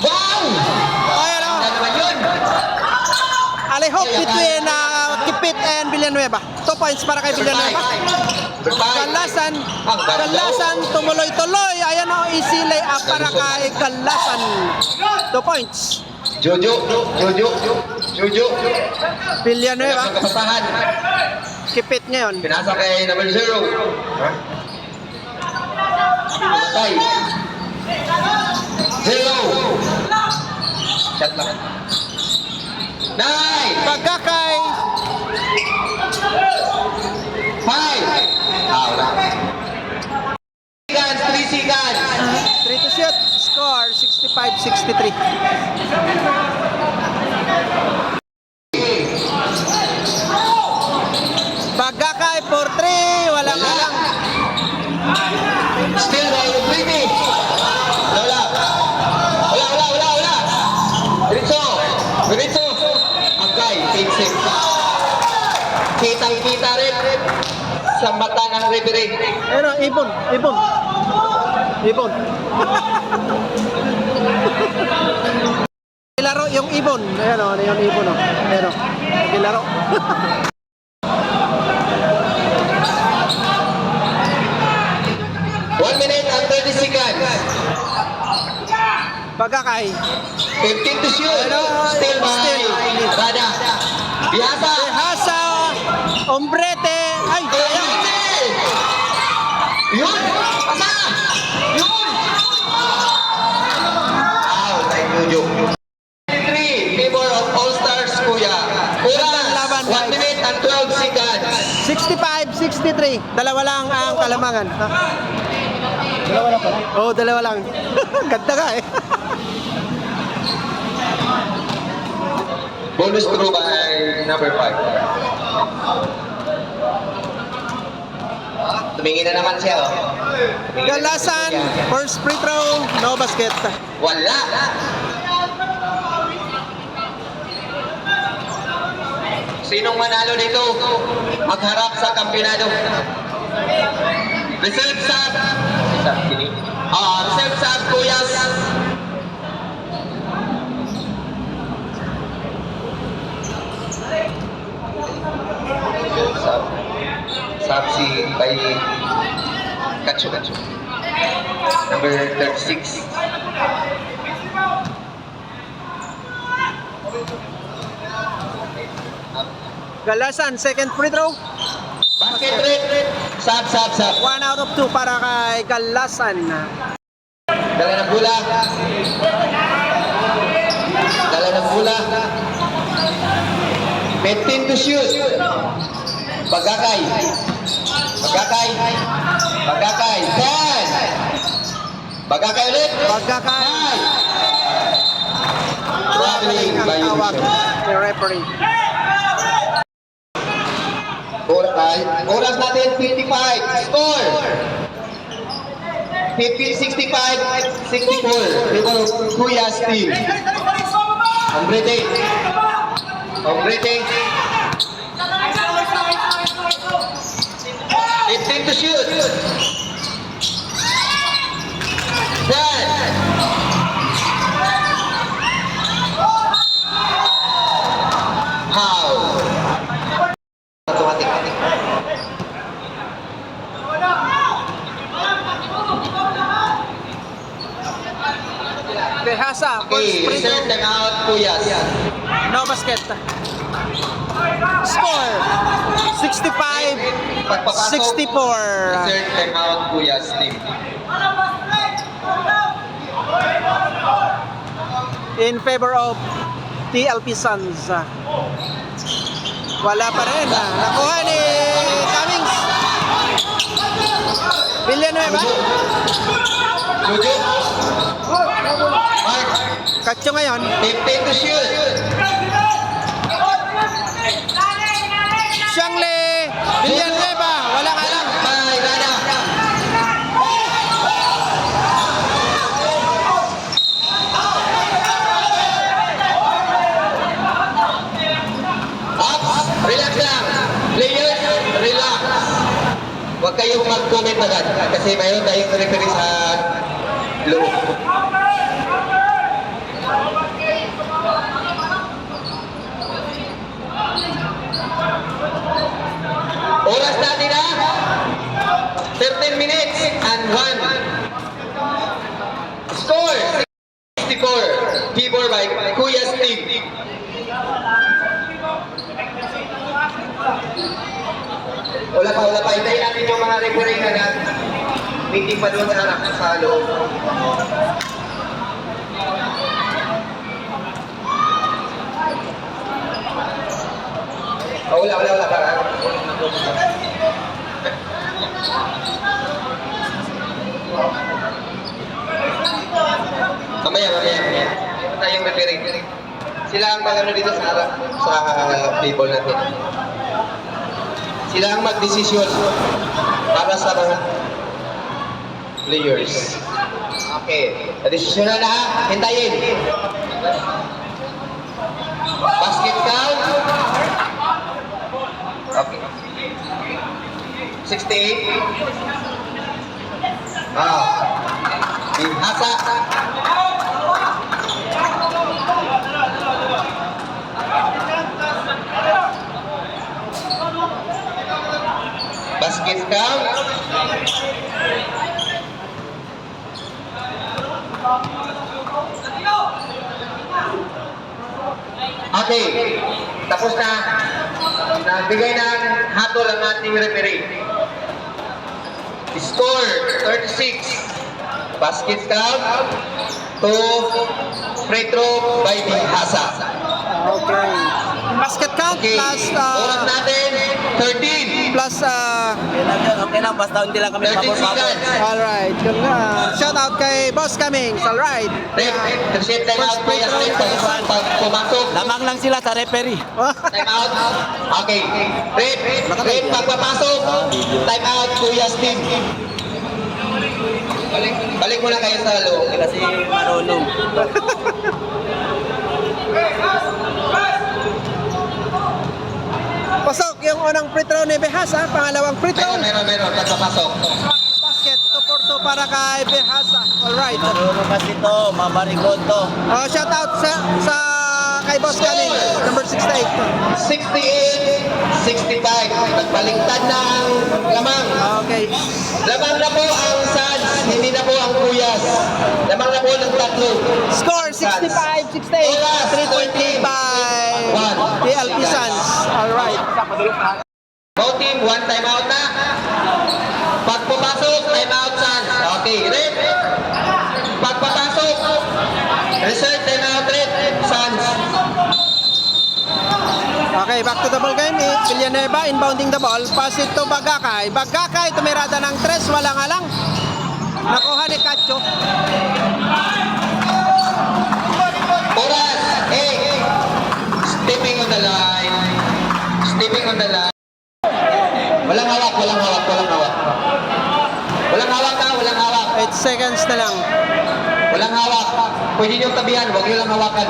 Wow! Ayan o. Ano naman yun? Alihok between Kipit and Villanueva. 2 points para kay Villanueva. Gallasan tumuloy-tuloy. Ayan o, easy layup para kay Gallasan. 2 points. Jojo. Villanueva, Kapasahan. Kipit ngayon. Pinasa kay number 0. Patay. 0. Shot lang. 9. Pagkakay. 5. Wala. 3 seconds. 3 to shoot. Score 65-63. Pagkakay for 3. Walang alang. Still by Pretty. Wala. Diretso. Okay, take 6. Kitang-kita rin sa mata ng referee. Pero ibon. Ilaro yung ibon. Ayan o, yung ibon o. Ayan o. Ilaro. 1 minute and 30 seconds. Pagkakay. 15 to shoot. Still by Rada. Bihasa. Hasa, Ombrete. Ay, sayang. Yun! Asa! Yun! Wow, thank you, Joe. 3, favor of All-Stars, Kuya. Gandang laban, 1 minute and 12 seconds. 65-63. Dalawa lang ang kalamangan. Dalawa lang pala? Oo, dalawa lang. Ganda ka eh. Bonus throw by number 5. Tumingin na naman siya, oh. Tumingin na Galasan, naman siya. first free throw, no basket. Wala! Sinong manalo dito? Magharap sa kampionado. Reserve sub. Reserve sub, Kuyas. Sub si kay Kacho. Number 36. Galasan, second free throw. Basket red. Sub. 1 out of 2 para kay Galasan. Dala ng bola. Dala ng bola. 15 to shoot. Pagkakay. 10. Pagkakay ulit. Pagkakay. 5. Traveling Ang tawag violation. ni referee. Oras natin 55. Score. 65-64. Favor Kuya's team. Ombrete. 15 to shoot. 10. How? Automatic. Behasa, first Okay, free reserve throw, time out, Kuyas. no basket. Score, 65-64. Reserve time out, Kuyas team. In favor of TLP Suns. Wala pa rin. Nakuha ni Cummings. Villanueva. Jojo. Mark, Kacho ngayon. 15 to shoot. Shangle. Villanueva. Wala ka lang. Bye, Rana. Up, relax lang. Players, relax. Huwag kayong mag-comment agad kasi mayroon tayong referee sa loob. Oras natin na 13 minutes and 1. Score 64. Favor by Kuya's team. Wala pa. Hintayin natin yung mga referee na meeting pa doon sa harap sa loob. Oh, wala. Mamaya. Meron tayong referee. Sila ang mag-ano dito sa harap sa table natin. Sila ang mag-desisyon para sa mga players. Okay. Na-desisyon na ha. Hintayin. Basket count. Okay. 68. Binhasa. Basket count. Okay. Tapos na. Nagbigay ng hatol ang ating referee. Score 36. Basket count to free throw by Bihasa. Okay. Basket count Okay. plus Oras natin 13. plus Okay lang, basta hindi lang kami 13 seconds. alright. Shout out kay Boss Cummings. Alright. Red, reset time out po yan. Pag pumasok. Lamang lang sila sa referee. Time out. Okay. Red, pagpapasok. Time out, Kuya Steve. Balik muna kayo sa loob. Kasi marunong. Pasok yung unang free throw ni Behasa, pangalawang free throw. Meron. Pagpapasok. Basket 2-4-2 para kay Behasa. Alright. Marunong kasi to, mabarikod to. Shout out sa kay Boss Cummings, number 68. 68-65. Nagbaligtad na ang lamang. Okay. Lamang na po ang Suns, hindi na po ang Kuyas. Lamang na po ng tatlo. Score 65-68. 3-point lead by PLP Suns. Alright. Both team, one time out na. Pag pumasok, time out Suns. Okay, red. Pag papasok, reserve time out red, Suns. Okay, back to the ball game. Villanueva inbounding the ball. Pass it to Bagakay. Bagakay tumirada ng 3, wala nga lang. Nakuha ni Cacho. Oras, hey. Stepping on the line. Stepping on the line. Walang hawak. Walang hawak. 8 seconds na lang. Walang hawak. Pwede niyong tabihan, huwag niyo lang hawakan.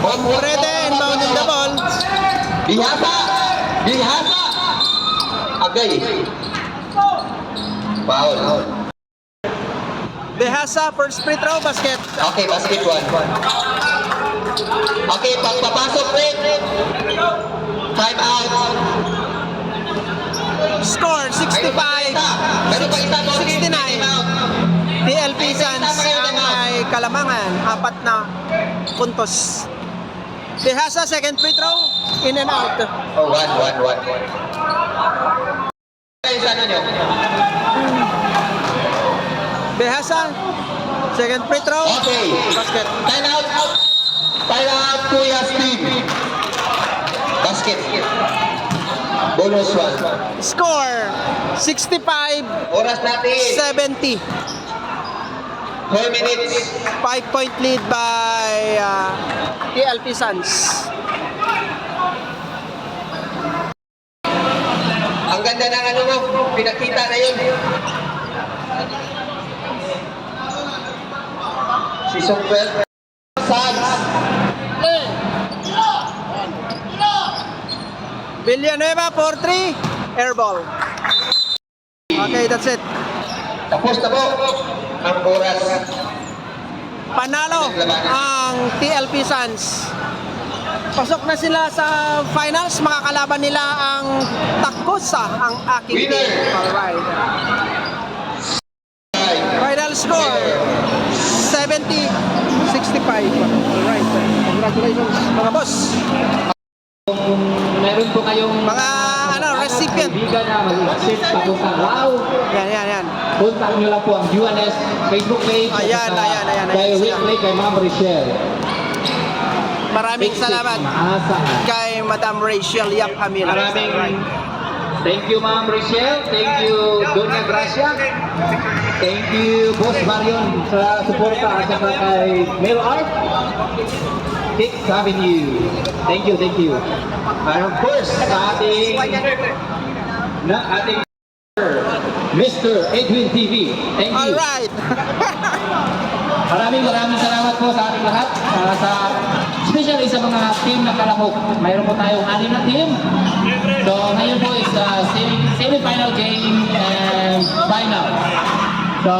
Purete inbounding the ball. Bihasa! Agay. Foul. Behasa, first free throw, basket. Okay, basket one. Okay, pagpapasok rin. Time out. Score 65. Meron pa isa po. 69. PLP Suns ang may kalamangan. 4 na puntos. Behasa, second free throw. In and out. Oh, one. Kayo sa ano nyo? Behasa, second free throw. Okay. Basket. Time out. Time out, Kuya Steve. Basket. Bonus one. Score 65-70. Oras natin. 4 minutes. 5-point lead by PLP Suns. Ang ganda ng ano mo, pinakita na yun. Season 12. Suns. Villanueva 4-3. Air ball. Okay, that's it. Tapos na po ang oras. Panalo ang TLP Suns. Pasok na sila sa finals. Makakalaban nila ang Takusa, ang aking Winner. team. Alright. Final score 70-65. Alright. Congratulations mga boss. Meron po kayong Mga recipient. kaibigan na mag-accept papuntang Lao. Yan. Contact nyo lang po ang UNS Facebook page. Ayan, at ayan. kay Whitley, kay Ma'am Richelle. Maraming salamat Maasahan. kay Madam Rachel Yap Hamil. Thank you, Ma'am Richelle. Thank you, Doña Gracia. Thank you, Boss Marion, sa suporta at saka kay Mel Art. Sixth Avenue. Thank you. And of course, sa ating Mr. Edwin TV. Thank you. Alright. Maraming salamat po sa ating lahat. Especially sa mga team na kalahok. Mayroon po tayong 6 na team. So ngayon po is semi-final game and final. So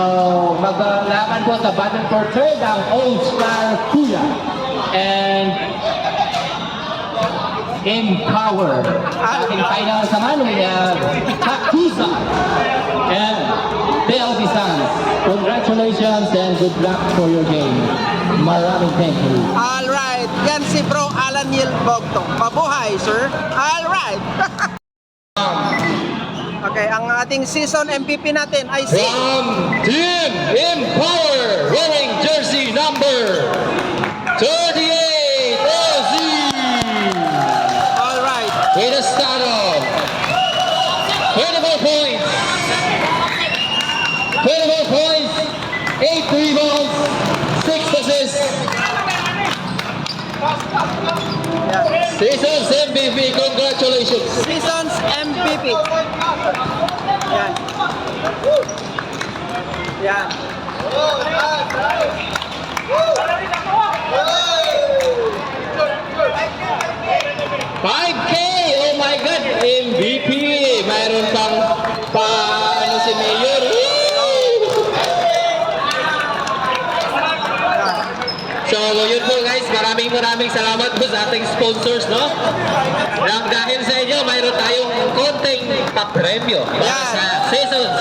maglaban po sa battle for third ang All Star Kuya and Empower. Sa ating final naman we have Takusa and PLP Suns. Congratulations and good luck for your game. Maraming thank you. Alright, yan si Bro Alan Yil Bogtong. Mabuhay, sir. Alright. Okay, ang ating season MVP natin ay si From Team Empower, wearing jersey number 38, OZ. Alright. With a start of 24 points. 24 points, 8 rebounds, 6 assists. Yan. Season's MVP, congratulations. Season's MVP. Yan. Yan. 5K! Oh my God! MVP! Mayroon pang paano si Mayor? So, yun po guys, maraming salamat po sa ating sponsors, no? Dahil sa inyo, mayroon tayong konting papremyo para Yan. sa Seasons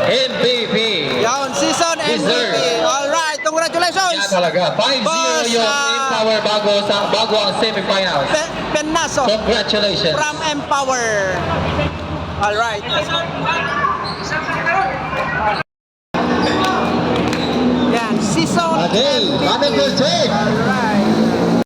MVP. Yan, season MVP. Deserve. Alright, congratulations. Yan talaga. 5-0 Boss, yung Empower bago ang semifinals. Penaso Congratulations. from Empower. Alright. Yan, season Adel.